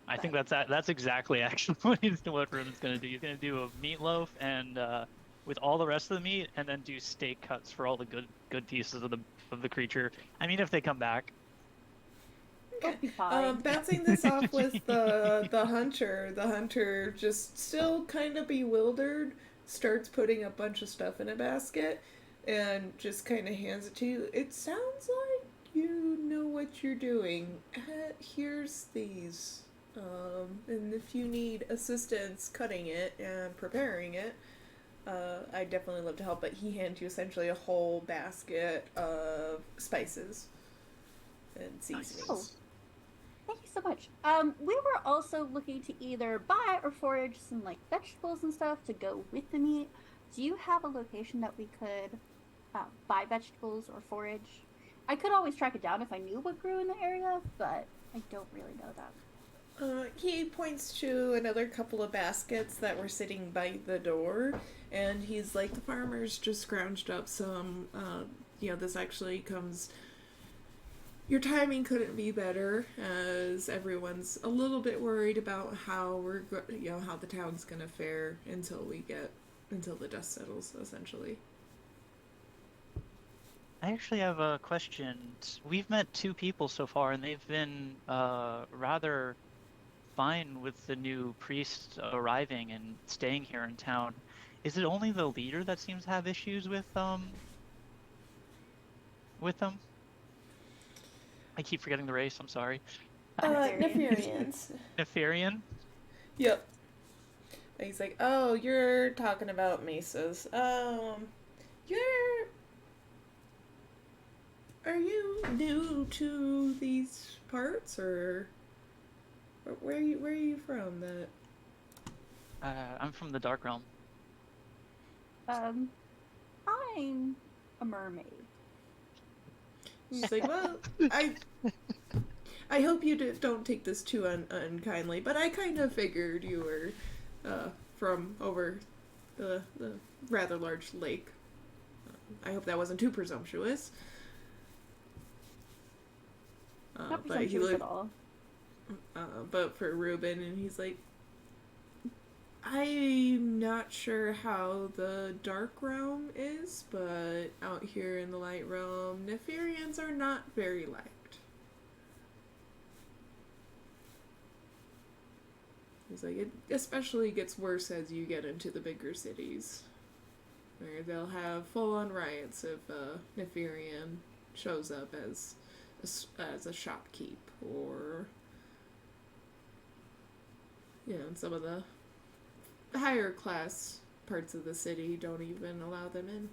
I think that's exactly actually what Ruben's gonna do. He's gonna do a meatloaf and with all the rest of the meat, and then do steak cuts for all the good pieces of the creature. I mean, if they come back.
It'll be fine.
Bouncing this off with the hunter just still kind of bewildered, starts putting a bunch of stuff in a basket, and just kind of hands it to you. It sounds like you know what you're doing. Here's these. And if you need assistance cutting it and preparing it, I'd definitely love to help. But he hands you essentially a whole basket of spices and seasonings.
Oh. Thank you so much. We were also looking to either buy or forage some like vegetables and stuff to go with the meat. Do you have a location that we could buy vegetables or forage? I could always track it down if I knew what grew in the area, but I don't really know that.
He points to another couple of baskets that were sitting by the door, and he's like, the farmers just scrounged up some, this actually comes... Your timing couldn't be better, as everyone's a little bit worried about how how the town's gonna fare until the dust settles, essentially.
I actually have a question. We've met 2 people so far, and they've been rather fine with the new priest arriving and staying here in town. Is it only the leader that seems to have issues with them? I keep forgetting the race, I'm sorry.
Nefarians.
Nefarian?
Yep. He's like, oh, you're talking about mesas. Are you new to these parts, or where are you from?
I'm from the Dark Realm.
I'm a mermaid.
He's like, well, I hope you don't take this too unkindly, but I kind of figured you were from over the rather large lake. I hope that wasn't too presumptuous.
Not
But he
presumptuous
looked,
at all.
but for Ruben, and he's like, I'm not sure how the Dark Realm is, but out here in the Light Realm, Nefarians are not very liked. He's like, it especially gets worse as you get into the bigger cities, where they'll have full-on riots if Nefarian shows up as a shopkeep, or in some of the higher class parts of the city don't even allow them in.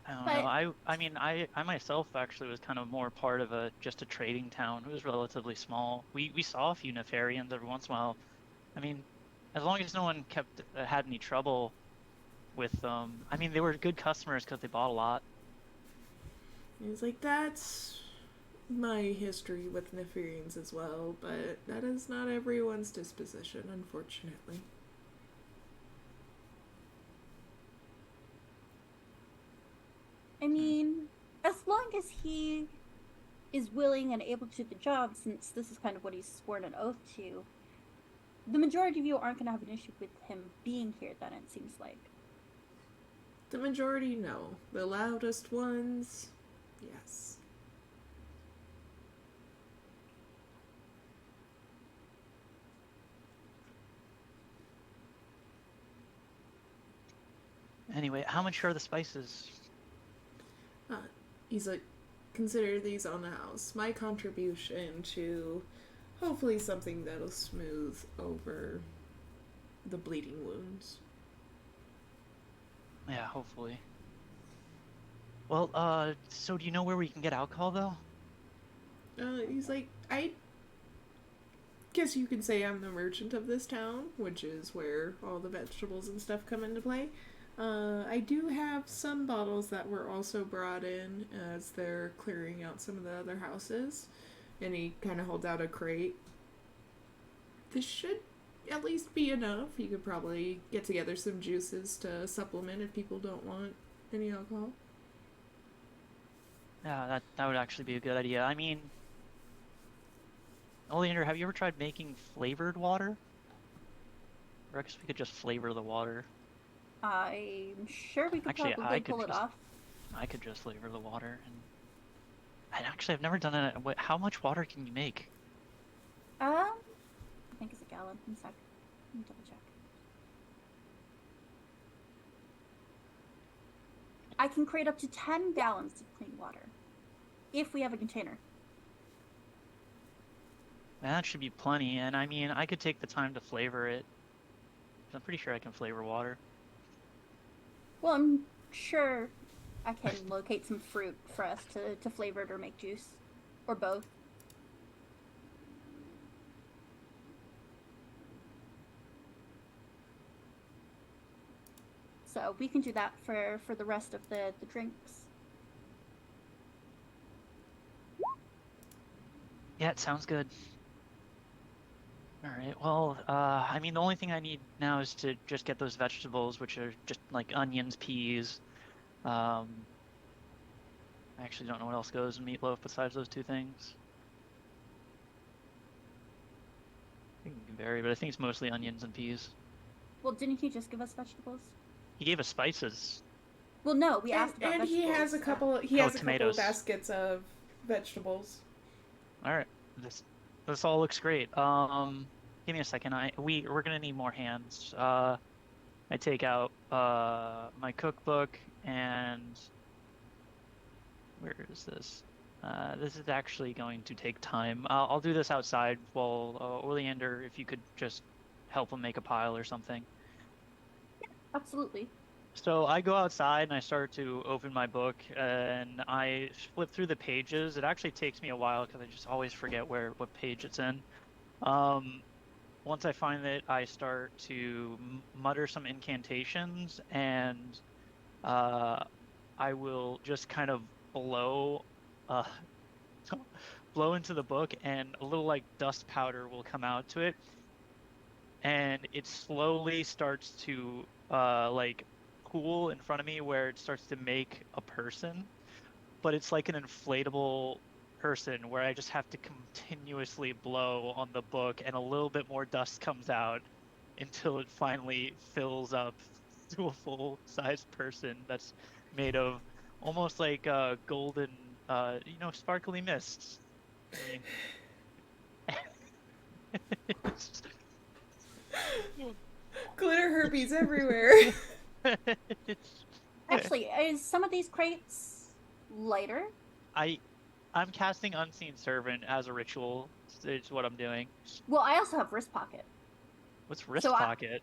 I don't know. I mean, I myself actually was kind of more part of just a trading town. It was relatively small. We saw a few Nefarians every once in a while. I mean, as long as no one had any trouble with them. I mean, they were good customers because they bought a lot.
He's like, that's my history with Nefarians as well, but that is not everyone's disposition, unfortunately.
mean, as long as he is willing and able to do the job, since this is kind of what he's sworn an oath to, the majority of you aren't going to have an issue with him being here, then, it seems like.
The majority, no. The loudest ones, yes.
Anyway, how much are the spices?
He's like, consider these on the house. My contribution to hopefully something that'll smooth over the bleeding wounds.
Yeah, hopefully. Well, so do you know where we can get alcohol, though?
He's like, I guess you could say I'm the merchant of this town, which is where all the vegetables and stuff come into play. I do have some bottles that were also brought in as they're clearing out some of the other houses. And he kind of holds out a crate. This should at least be enough. You could probably get together some juices to supplement if people don't want any alcohol.
Yeah, that would actually be a good idea. I mean, Oleander, have you ever tried making flavored water? Or I guess we could just flavor the water.
I'm sure we could
Actually,
probably pull it off.
I could just flavor the water, and I've never done it. How much water can you make?
I think it's a gallon. One sec. Let me double check. I can create up to 10 gallons of clean water, if we have a container.
That should be plenty, and I mean, I could take the time to flavor it. I'm pretty sure I can flavor water.
Well, I'm sure I can locate some fruit for us to flavor it or make juice. Or both. So we can do that for the rest of the drinks.
Yeah, it sounds good. Alright, well, I mean, the only thing I need now is to just get those vegetables, which are just like onions, peas. I actually don't know what else goes in meatloaf besides those two things. I think it can vary, but I think it's mostly onions and peas.
Well, didn't he just give us vegetables?
He gave us spices.
Well, no, we asked about
And
vegetables.
he has a couple. He
Oh,
has a
tomatoes.
couple baskets of vegetables.
Alright, this all looks great. Give me a second. We're gonna need more hands. I take out my cookbook, and where is this? This is actually going to take time. I'll do this outside while Oleander, if you could just help him make a pile or something.
Absolutely.
So I go outside and I start to open my book and I flip through the pages. It actually takes me a while because I just always forget what page it's in. Once I find it, I start to mutter some incantations, and I will just kind of blow into the book, and a little like dust powder will come out to it, and it slowly starts to like cool in front of me, where it starts to make a person, but it's like an inflatable person where I just have to continuously blow on the book, and a little bit more dust comes out until it finally fills up to a full-sized person that's made of almost like golden, sparkly mists. I mean,
Glitter herpes everywhere.
Actually, is some of these crates lighter?
I'm casting Unseen Servant as a ritual. It's what I'm doing.
Well, I also have wrist pocket.
What's wrist
So
pocket?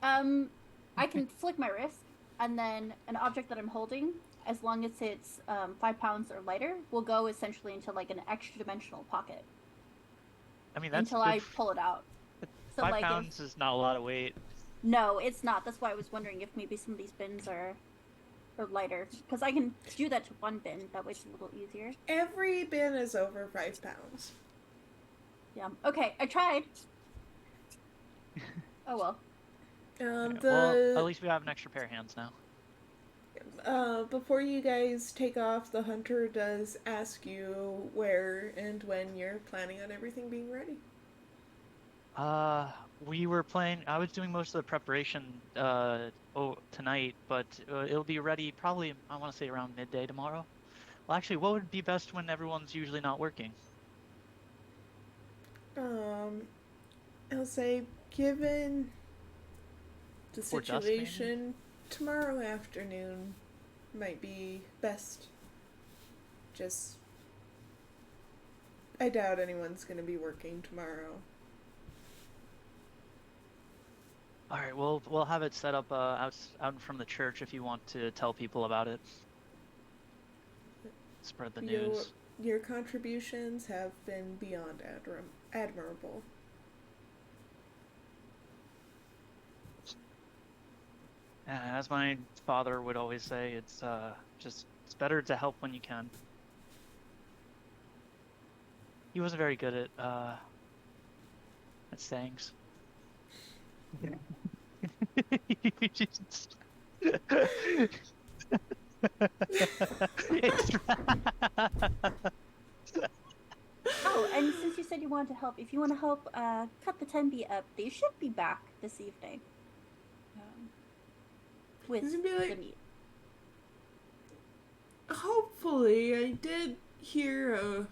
I can flick my wrist, and then an object that I'm holding, as long as it's 5 pounds or lighter, will go essentially into like an extra dimensional pocket.
I mean, that's
until I pull it out. So
5
like
pounds is not a lot of weight.
No, it's not. That's why I was wondering if maybe some of these bins are lighter, because I can do that to one bin. That way it's a little easier.
Every bin is over 5 pounds.
Yeah. Okay, I tried. Oh well.
Well, at least we have an extra pair of hands now.
before you guys take off, the hunter does ask you where and when you're planning on everything being ready.
We were playing. I was doing most of the preparation tonight, but it'll be ready probably, I want to say, around midday tomorrow. Well, actually, what would be best when everyone's usually not working?
I'll say, given the
Before dusk, maybe?
situation, tomorrow afternoon might be best. Just, I doubt anyone's gonna be working tomorrow.
All right, we'll have it set up out from the church if you want to tell people about it. Spread the news.
Your contributions have been beyond admirable.
As my father would always say, it's better to help when you can. He wasn't very good at sayings.
Oh, and since you said you wanted to help, if you want to help cut the 10B up, they should be back this evening. With
This would be like-
the meat.
Hopefully, I did hear a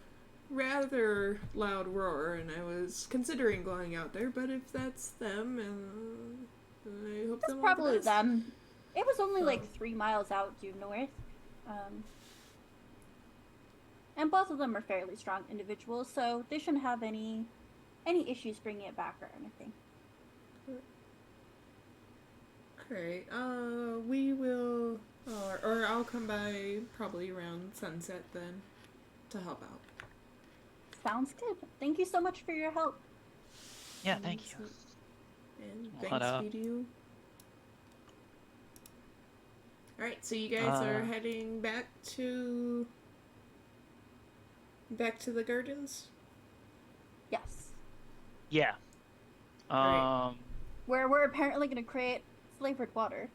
rather loud roar, and I was considering going out there. But if that's them, and I hope
That's
them all the
probably
best.
them. It was only like
Oh.
3 miles out due north. And both of them are fairly strong individuals, so they shouldn't have any issues bringing it back or anything.
Alright, we will, or I'll come by probably around sunset then to help out.
Sounds good. Thank you so much for your help.
Yeah, thank you.
And
What
thanks
up?
be to you. Alright, so you guys are heading back to the gardens?
Yes.
Yeah.
Right.
Where we're apparently going to create flavored water.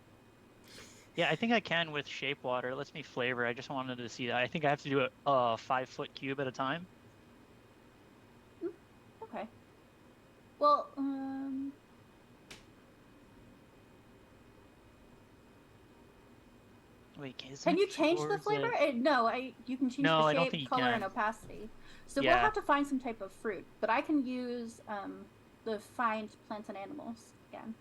Yeah, I think I can with shape water. It lets me flavor. I just wanted to see that. I think I have to do a 5-foot cube at a time.
Okay. Well,
Wait, is
can
it
you change
or
the
is
flavor?
it-
No, you can change
No,
the
I don't
shape,
think you
color,
can.
and opacity. So
Yeah.
we'll have to find some type of fruit, but I can use the find plants and animals again.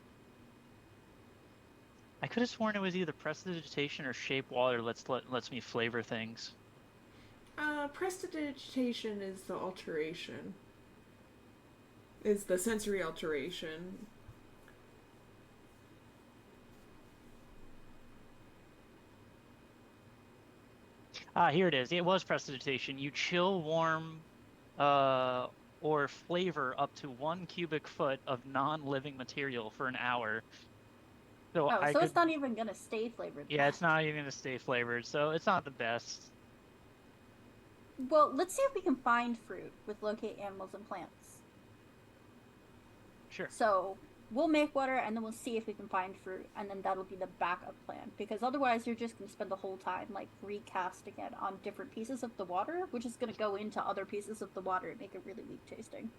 I could have sworn it was either prestidigitation or shape water lets me flavor things.
Prestidigitation is the alteration. Is the sensory alteration.
Here it is. It was prestidigitation. You chill, warm, or flavor up to 1 cubic foot of non-living material for an hour. So
Oh,
I
so
could,
it's not even gonna stay flavored.
yeah, it's not even gonna stay flavored, so it's not the best.
Well, let's see if we can find fruit with locate animals and plants.
Sure.
So we'll make water and then we'll see if we can find fruit, and then that'll be the backup plan. Because otherwise, you're just gonna spend the whole time like recasting it on different pieces of the water, which is gonna go into other pieces of the water and make it really weak tasting.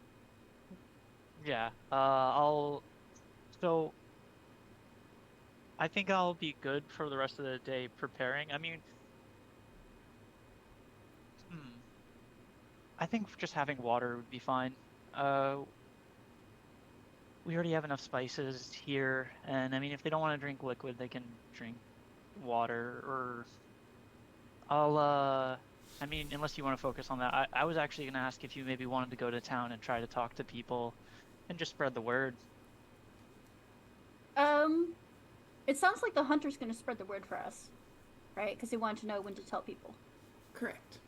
Yeah. So I think I'll be good for the rest of the day preparing. I mean, I think just having water would be fine. We already have enough spices here, and I mean, if they don't want to drink liquid, they can drink water, or I mean, unless you want to focus on that. I was actually going to ask if you maybe wanted to go to town and try to talk to people and just spread the word.
It sounds like the hunter's gonna spread the word for us, right? Because he wanted to know when to tell people.
Correct.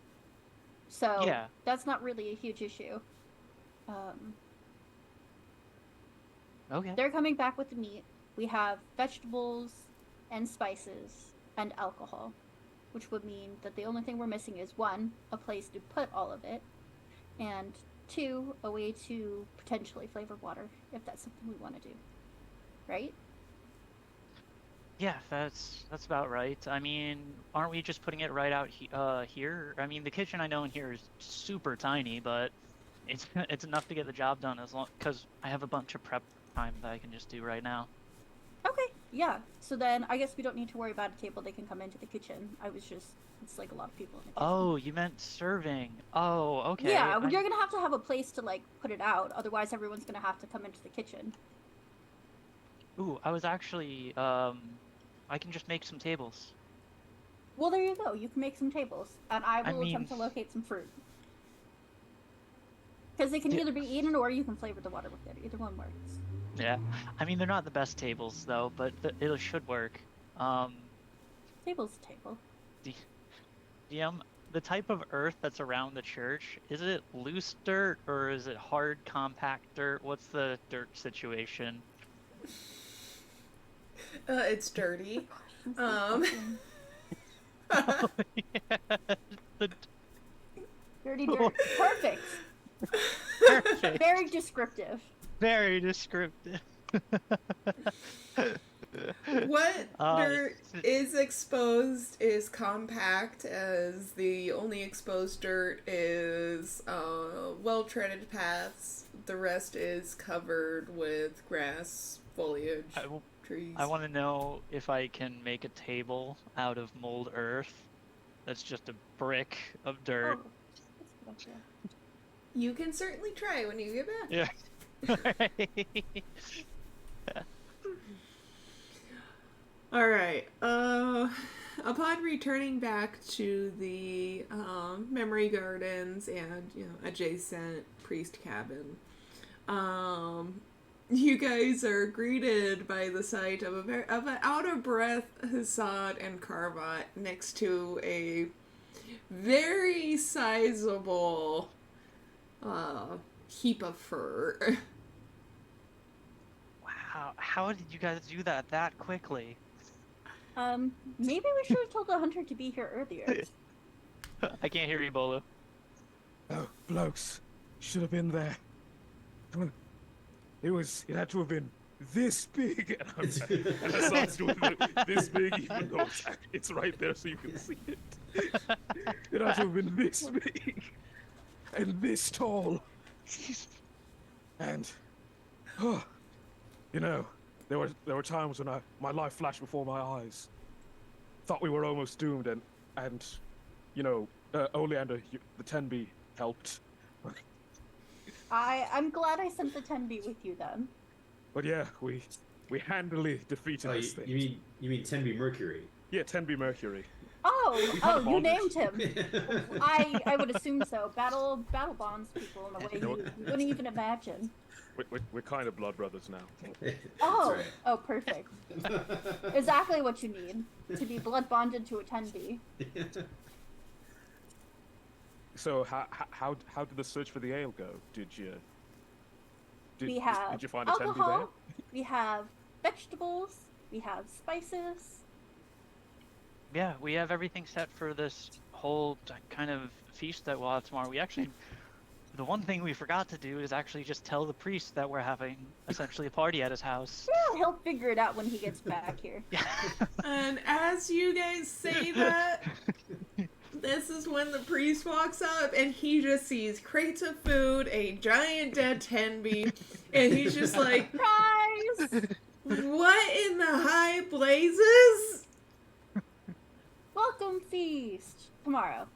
So
Yeah.
that's not really a huge issue.
Okay.
They're coming back with the meat. We have vegetables and spices and alcohol, which would mean that the only thing we're missing is 1, a place to put all of it, and 2, a way to potentially flavor water, if that's something we want to do. Right?
Yeah, that's about right. I mean, aren't we just putting it right out here? I mean, the kitchen I know in here is super tiny, but it's enough to get the job done as long because I have a bunch of prep time that I can just do right now.
Okay, yeah. So then I guess we don't need to worry about a table. They can come into the kitchen. It's like a lot of people in the kitchen.
Oh, you meant serving. Oh, okay.
Yeah, you're gonna have a place to like put it out. Otherwise, everyone's gonna have to come into the kitchen.
Ooh, I was actually I can just make some tables.
Well, there you go. You can make some tables, and I will
mean-
attempt to locate some fruit. Because they can
Yeah.
either be eaten or you can flavor the water with it. Either one works.
Yeah. I mean, they're not the best tables though, but it should work.
Table's a table.
DM, the type of earth that's around the church, is it loose dirt or is it hard, compact dirt? What's the dirt situation?
It's dirty.
Yeah, the
Dirty dirt. Perfect.
perfect.
Very descriptive.
Very descriptive.
What dirt
s-
is exposed is compact, as the only exposed dirt is well-treaded paths. The rest is covered with grass, foliage, trees.
I want to know if I can make a table out of mold earth. That's just a brick of dirt.
Oh, that's a good idea.
You can certainly try when you get back.
Yeah.
Alright, upon returning back to the memory gardens and, adjacent priest cabin, you guys are greeted by the sight of an out-of-breath Hassad and Karvat next to a very sizable heap of fur.
Wow, how did you guys do that quickly?
Maybe we should have told the hunter to be here earlier.
I can't hear you, Bolu.
Oh, blokes, should have been there. It had to have been this big. And Hassan's doing this big, even though it's right there so you can see it. It had to have been this big and this tall. And, there were times when my life flashed before my eyes. Thought we were almost doomed, and Oleander, the Tenby, helped.
I'm glad I sent the 10B with you then.
But yeah, we handily defeated this thing.
you mean Tenby Mercury?
Yeah, Tenby Mercury.
Oh, you
bonded.
named him. I would assume so. Battle bonds people in a way you wouldn't even imagine.
We're kind of blood brothers now.
Oh,
right.
oh, perfect. Exactly what you need to be blood bonded to a 10B.
So how did the search for the ale go? Did you
We
did
have
you find a Tenby there?
alcohol. We have vegetables. We have spices.
Yeah, we have everything set for this whole kind of feast that we'll have tomorrow. The one thing we forgot to do is actually just tell the priest that we're having essentially a party at his house.
Well, he'll figure it out when he gets back here.
Yeah.
And as you guys say that, this is when the priest walks up and he just sees crates of food, a giant dead Tenby, and he's just like,
Surprise!
what in the high blazes?
Welcome feast tomorrow.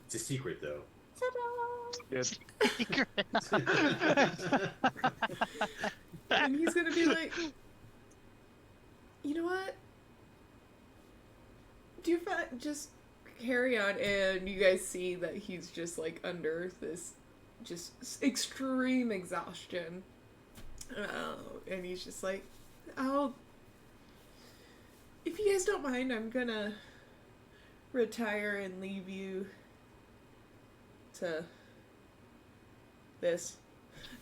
It's a secret, though.
Ta-da!
Yes.
And he's gonna be like, you know what? Do you just carry on, and you guys see that he's just like under this just extreme exhaustion. And he's just like, if you guys don't mind, I'm gonna retire and leave you to this.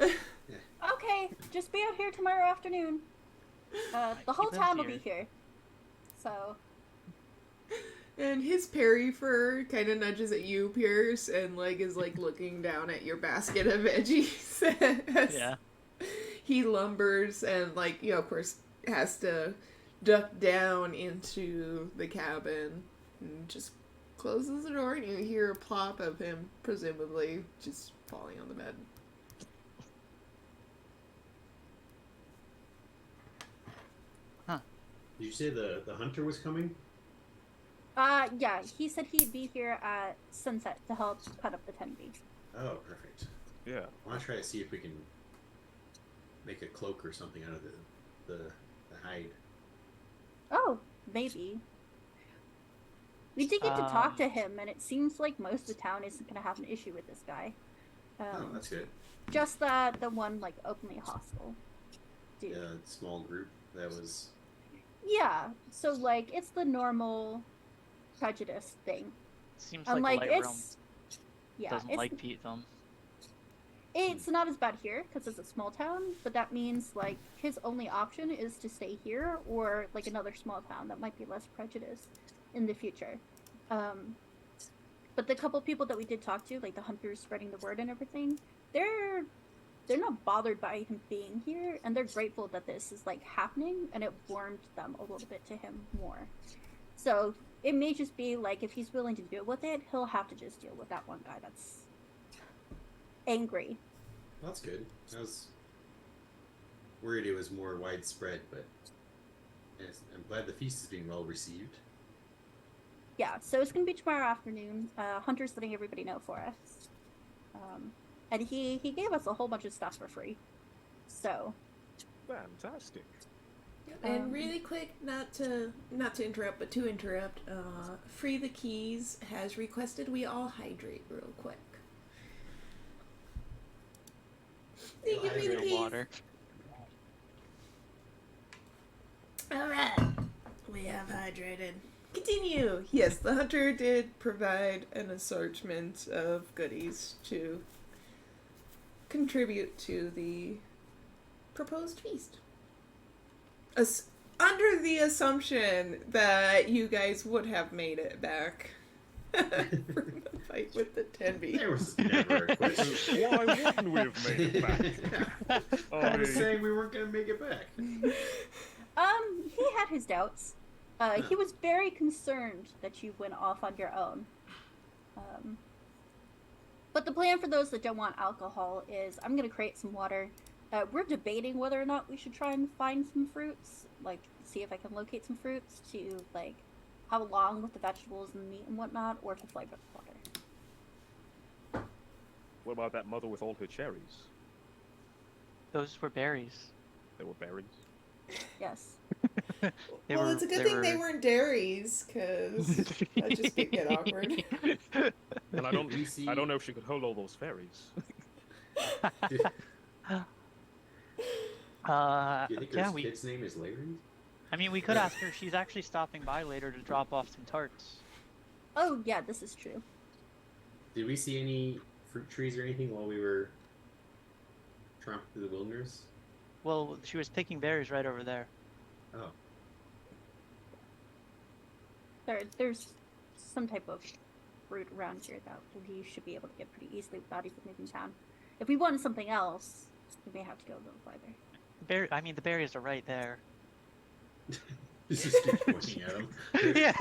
Okay, just be out here tomorrow afternoon. The whole
Keep us
town will be
here.
here. So,
And his Perry fur kind of nudges at you, Piers, and is looking down at your basket of veggies. as
Yeah.
He lumbers and of course, has to duck down into the cabin and just closes the door, and you hear a plop of him, presumably just falling on the bed.
Did you say the hunter was coming?
Yeah, he said he'd be here at sunset to help cut up the tenby.
Oh, perfect.
Yeah.
I want to try to see if we can make a cloak or something out of the hide.
Oh, maybe. We did get to talk to him, and it seems like most of the town isn't going to have an issue with this guy.
Oh, that's good.
Just the one, like, openly hostile dude.
Yeah, small group that was...
Yeah, so, like, it's the normal prejudice thing.
Seems
And,
like
like,
Light Realm
it's... Yeah,
doesn't
it's,
like Pete them.
it's not as bad here, because it's a small town, but that means, like, his only option is to stay here, or, like, another small town that might be less prejudiced in the future. But the couple people that we did talk to, like the hunters spreading the word and everything, they're not bothered by him being here, and they're grateful that this is like happening, and it warmed them a little bit to him more. So it may just be like, if he's willing to deal with it, he'll have to just deal with that one guy that's angry.
That's good. I was worried it was more widespread, but I'm glad the feast is being well received.
Yeah, so it's gonna be tomorrow afternoon. Hunter's letting everybody know for us. And he gave us a whole bunch of stuff for free. So
Fantastic.
And really quick, not to interrupt, but to interrupt, Free the Keys has requested we all hydrate real quick. They give me the keys.
Water.
Alright. We have hydrated. Continue. Yes, the hunter did provide an assortment of goodies to contribute to the proposed feast. Under the assumption that you guys would have made it back from the fight with the Tenby.
There was never a question.
Why wouldn't we have made it back?
I was saying we weren't going to make it back.
He had his doubts. He was very concerned that you went off on your own. But the plan for those that don't want alcohol is I'm going to create some water. We're debating whether or not we should try and find some fruits, like see if I can locate some fruits to like have along with the vegetables and the meat and whatnot, or to flavor the water.
What about that mother with all her cherries?
Those were berries.
They were berries.
Yes.
Well, it's a good thing they weren't dairies, because that just could get awkward.
And I don't know if she could hold all those fairies.
Do you think
yeah,
her kid's name is Larry?
I mean, we could ask her. She's actually stopping by later to drop off some tarts.
Oh, yeah, this is true.
Did we see any fruit trees or anything while we were tramping through the wilderness?
Well, she was picking berries right over there.
Oh.
There's some type of fruit around here that we should be able to get pretty easily without even leaving town. If we wanted something else, we may have to go a little farther.
The berries are right there.
Just keep pointing at them.
Yeah.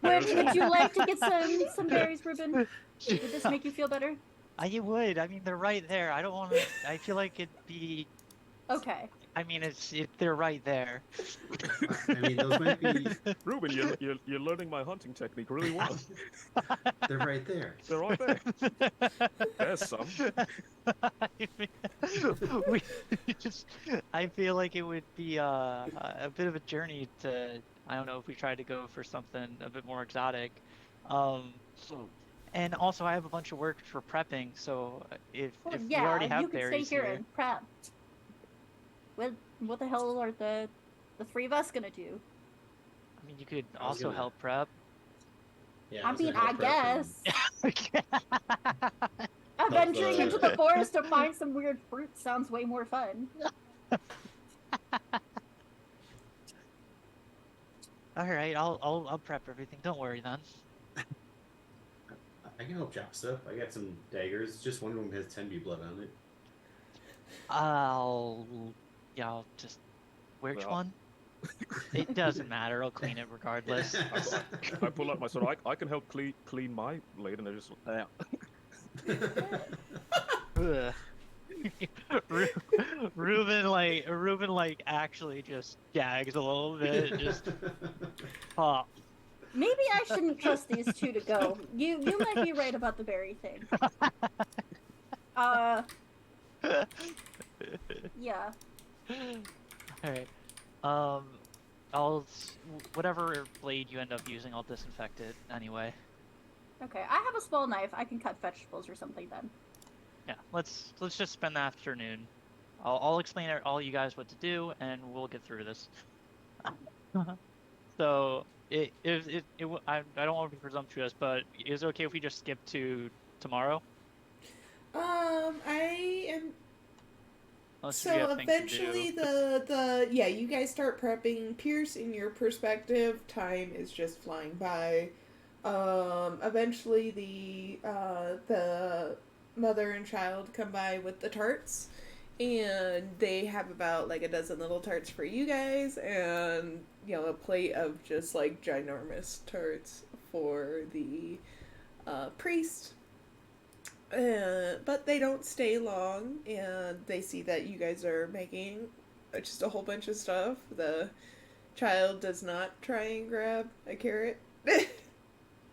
Would you like to get some berries, Ruben? Would this make you feel better?
You would. I mean, they're right there. I don't want to. I feel like it'd be.
Okay.
I mean, they're right there.
I mean, those might be.
Ruben, you're learning my hunting technique really well.
They're right there.
They're right there. There's some.
I feel like it would be a bit of a journey to. I don't know if we tried to go for something a bit more exotic. And also, I have a bunch of work for prepping, so if we already have
you can
berries
stay here and prep. What the hell are the three of us gonna do?
I mean, you could
I was
also
gonna-
help prep.
Yeah,
I
was
mean,
gonna
I
help prep
guess. Adventuring
the-
into the forest to find some weird fruit sounds way more fun.
All right, I'll prep everything. Don't worry then.
I can help chop stuff. I got some daggers. Just one of them has 10B blood on it.
I'll just Which
Well.
one? It doesn't matter. I'll clean it regardless.
I pull out my sword. I can help clean my blade, and I just
Ugh. Ruben like actually just gags a little bit, just pop.
Maybe I shouldn't trust these two to go. You might be right about the berry thing. Yeah.
Alright. Whatever blade you end up using, I'll disinfect it anyway.
Okay, I have a small knife. I can cut vegetables or something then.
Yeah, let's just spend the afternoon. I'll explain all you guys what to do, and we'll get through this. So I don't want to be presumptuous, but is it okay if we just skip to tomorrow?
I am.
Unless you
So
have things to
eventually,
do.
you guys start prepping. Piers, in your perspective, time is just flying by. Eventually the mother and child come by with the tarts, and they have about like a dozen little tarts for you guys, and a plate of just like ginormous tarts for the priest. But they don't stay long, and they see that you guys are making just a whole bunch of stuff. The child does not try and grab a carrot.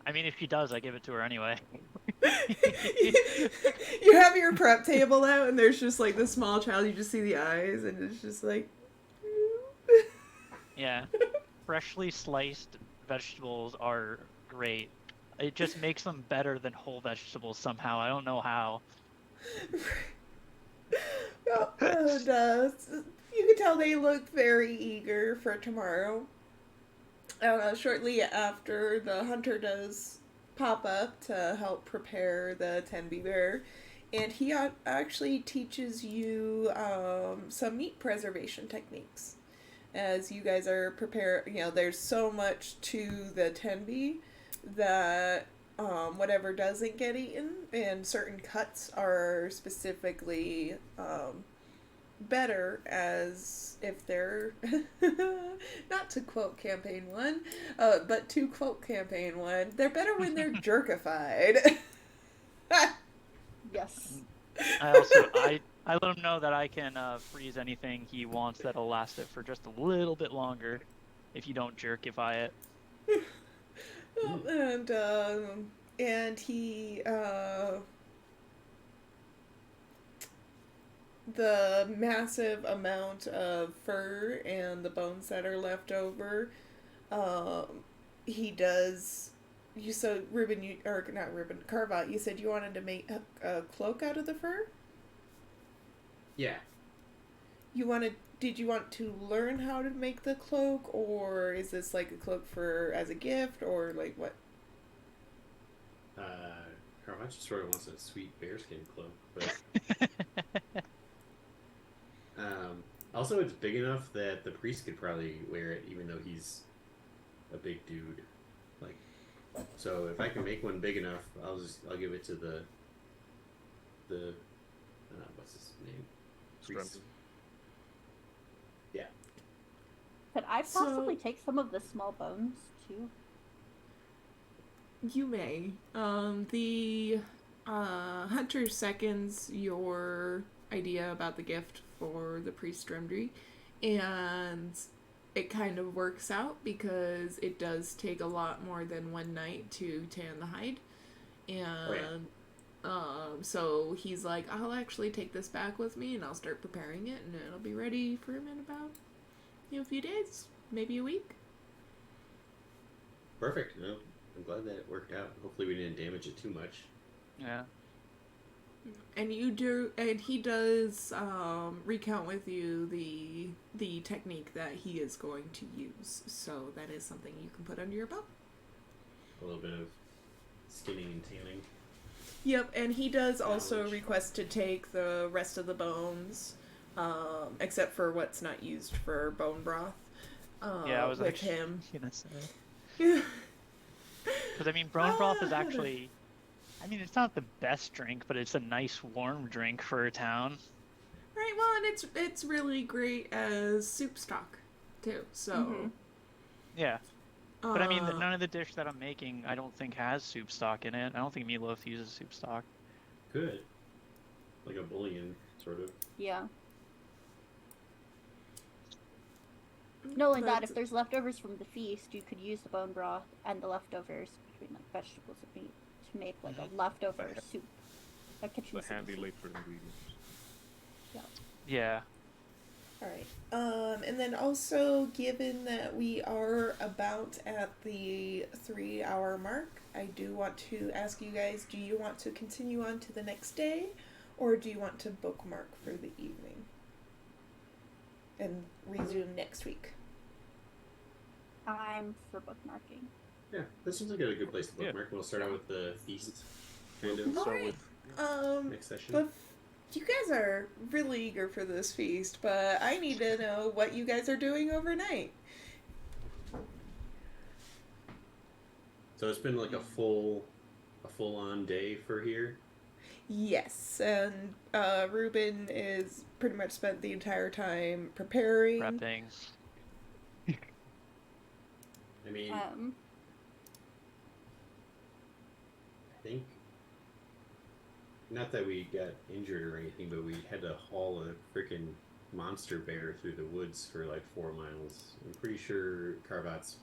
I mean, if she does, I give it to her anyway.
You have your prep table out, and there's just like the small child. You just see the eyes, and it's just like.
Yeah, freshly sliced vegetables are great. It just makes them better than whole vegetables somehow. I don't know how.
Well, and, you can tell they look very eager for tomorrow. Shortly after, the hunter does pop up to help prepare the Tenby Bear, and he actually teaches you some meat preservation techniques. As you guys are prepared, there's so much to the Tenby that whatever doesn't get eaten, and certain cuts are specifically better, as if they're not to quote campaign 1, but to quote campaign 1, they're better when they're jerkified.
Yes.
I let him know that I can freeze anything he wants that'll last it for just a little bit longer if you don't jerkify it.
And he the massive amount of fur and the bones that are left over, he does. Carvat, you said you wanted to make a cloak out of the fur?
Yeah.
Did you want to learn how to make the cloak, or is this like a cloak as a gift, or like what?
Carvat just sort of wants a sweet bearskin cloak, but also it's big enough that the priest could probably wear it, even though he's a big dude. Like, so if I can make one big enough, I'll give it to the what's his name? Priest. Yeah.
Could I possibly take some of the small bones too?
You may. The hunter seconds your idea about the gift for the priest Dremdry, and it kind of works out because it does take a lot more than one night to tan the hide, and so he's like, I'll actually take this back with me, and I'll start preparing it, and it'll be ready for him in about a few days, maybe a week.
Perfect. No, I'm glad that it worked out. Hopefully we didn't damage it too much.
Yeah.
And he does recount with you the technique that he is going to use, so that is something you can put under your belt.
A little bit of skinning and tanning.
Yep, and he does also request to take the rest of the bones, except for what's not used for bone broth.
I was
with him.
Gonna say. Because I mean, bone broth is actually. I mean, it's not the best drink, but it's a nice warm drink for a town.
Right, well, and it's really great as soup stock, too, so...
Mhm.
Yeah. But I mean,
Uh,
none of the dish that I'm making, I don't think has soup stock in it. I don't think meatloaf uses soup stock.
Good. Like a bouillon, sort of.
Yeah. Not only that,
but-
if there's leftovers from the feast, you could use the bone broth and the leftovers between like vegetables and meat to make like a leftover
Okay.
soup, a kitchen
The
soup.
handy later ingredients.
Yeah.
Alright. And then also, given that we are about at the 3-hour mark, I do want to ask you guys, do you want to continue on to the next day, or do you want to bookmark for the evening? And resume next week?
I'm for bookmarking.
Yeah, this seems like a good place to
Yeah.
bookmark. We'll start out with the feast, kind
We'll
of,
start
Alright.
with
next session.
But you guys are really eager for this feast, but I need to know what you guys are doing overnight.
So it's been like a full-on day for here.
Yes, and Ruben is pretty much spent the entire time preparing.
Prepping.
I mean, I think not that we got injured or anything, but we had to haul a freaking monster bear through the woods for like 4 miles. I'm pretty sure Carvat's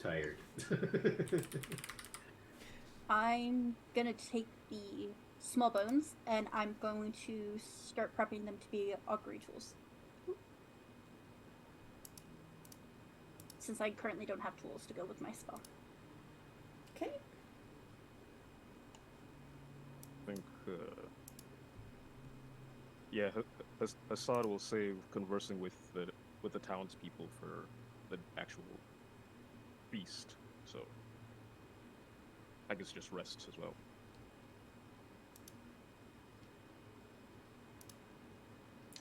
tired.
I'm gonna take the small bones and I'm going to start prepping them to be augury tools. Since I currently don't have tools to go with my spell.
Okay.
I think, yeah, Assad will save conversing with the townspeople for the actual feast. So I guess just rests as well.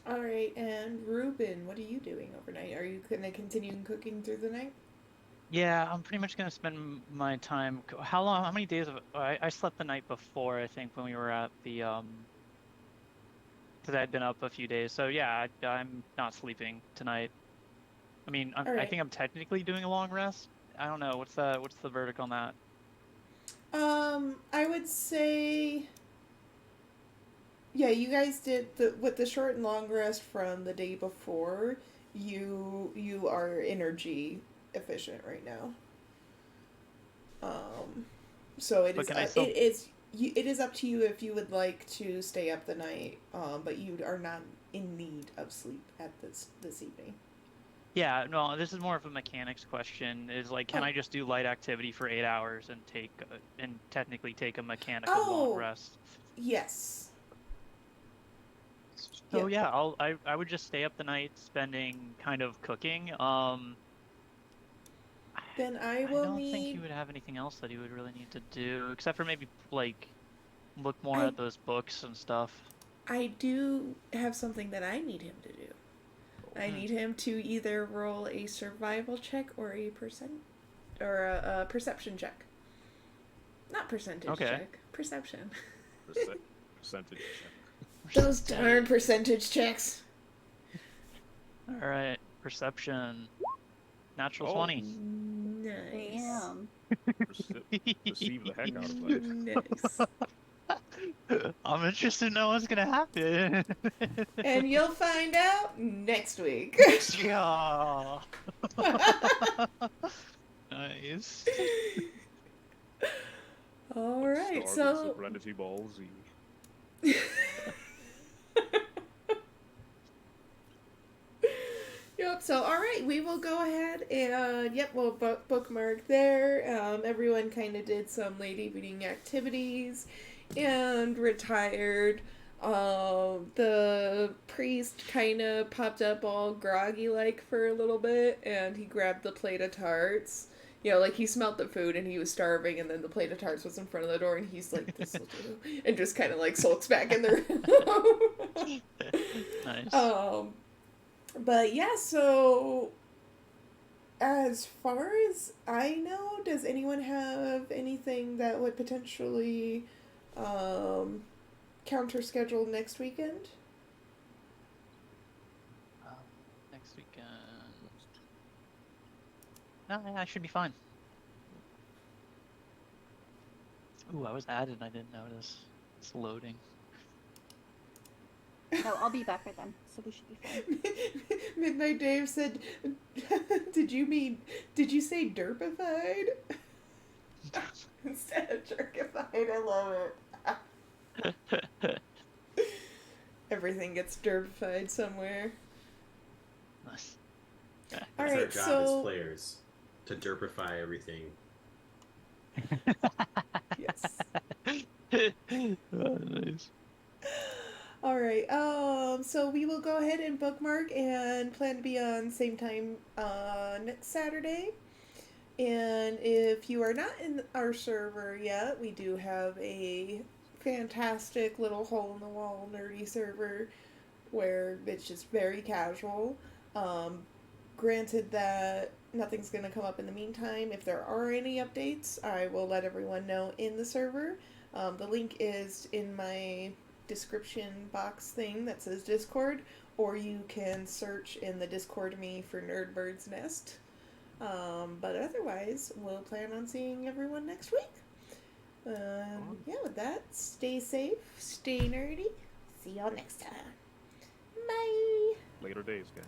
All right, and Ruben, what are you doing overnight? Are you gonna continue cooking through the night?
Yeah, I'm pretty much gonna spend my time. How long? How many days of? I slept the night before, I think, when we were at the because I'd been up a few days. So yeah, I'm not sleeping tonight. I mean, I
Alright.
think I'm technically doing a long rest. I don't know. What's the verdict on that?
I would say, yeah, you guys did with the short and long rest from the day before. You are energy efficient right now. So it
But
is
can I still-
it is up to you if you would like to stay up the night. But you are not in need of sleep at this evening.
Yeah, no, this is more of a mechanics question. Is like, can
Oh.
I just do light activity for 8 hours and technically take a mechanical
Oh.
long rest?
Yes.
So yeah, I would just stay up the night spending kind of cooking.
Then I
I
will
don't think he
need.
would have anything else that he would really need to do, except for maybe like look more
I-
at those books and stuff.
I do have something that I need him to do. I need him to either roll a survival check or a perception check. Not percentage
Okay.
check. Perception.
Percentage check.
Those darn percentage checks.
All right, perception. Natural
Oh.
20.
Nice.
Damn.
Perceive the heck out of that.
Nice.
I'm interested to know what's gonna happen.
And you'll find out next week.
Yeah. Nice.
All right,
Stargates
so.
Serenity Ball Z.
Yep, so alright, we will go ahead and, we'll bookmark there. Everyone kind of did some late evening activities and retired. The priest kind of popped up all groggy-like for a little bit, and he grabbed the plate of tarts. You know, like, he smelt the food and he was starving, and then the plate of tarts was in front of the door, and he's like, this'll do, and just kind of, like, sulks back in the room.
Nice.
But yeah, so as far as I know, does anyone have anything that would potentially counter schedule next weekend?
No, I should be fine. Ooh, I was added and I didn't notice. It's loading.
No, I'll be back by then, so we should be fine.
Midnight Dave said, did you say derpified? Instead of jerkified, I love it. Everything gets derpified somewhere.
Nice.
All
That's our
right,
job
so
as players, to derpify everything.
yes.
Nice.
All right. So we will go ahead and bookmark and plan to be on same time next Saturday. And if you are not in our server yet, we do have a fantastic little hole in the wall nerdy server where it's just very casual. Granted that nothing's going to come up in the meantime. If there are any updates, I will let everyone know in the server. The link is in my description box thing that says Discord, or you can search in the Discord me for NerdBird's Nest. But otherwise, we'll plan on seeing everyone next week. Yeah, with that, stay safe, stay nerdy. See y'all next time. Bye.
Later days, gang.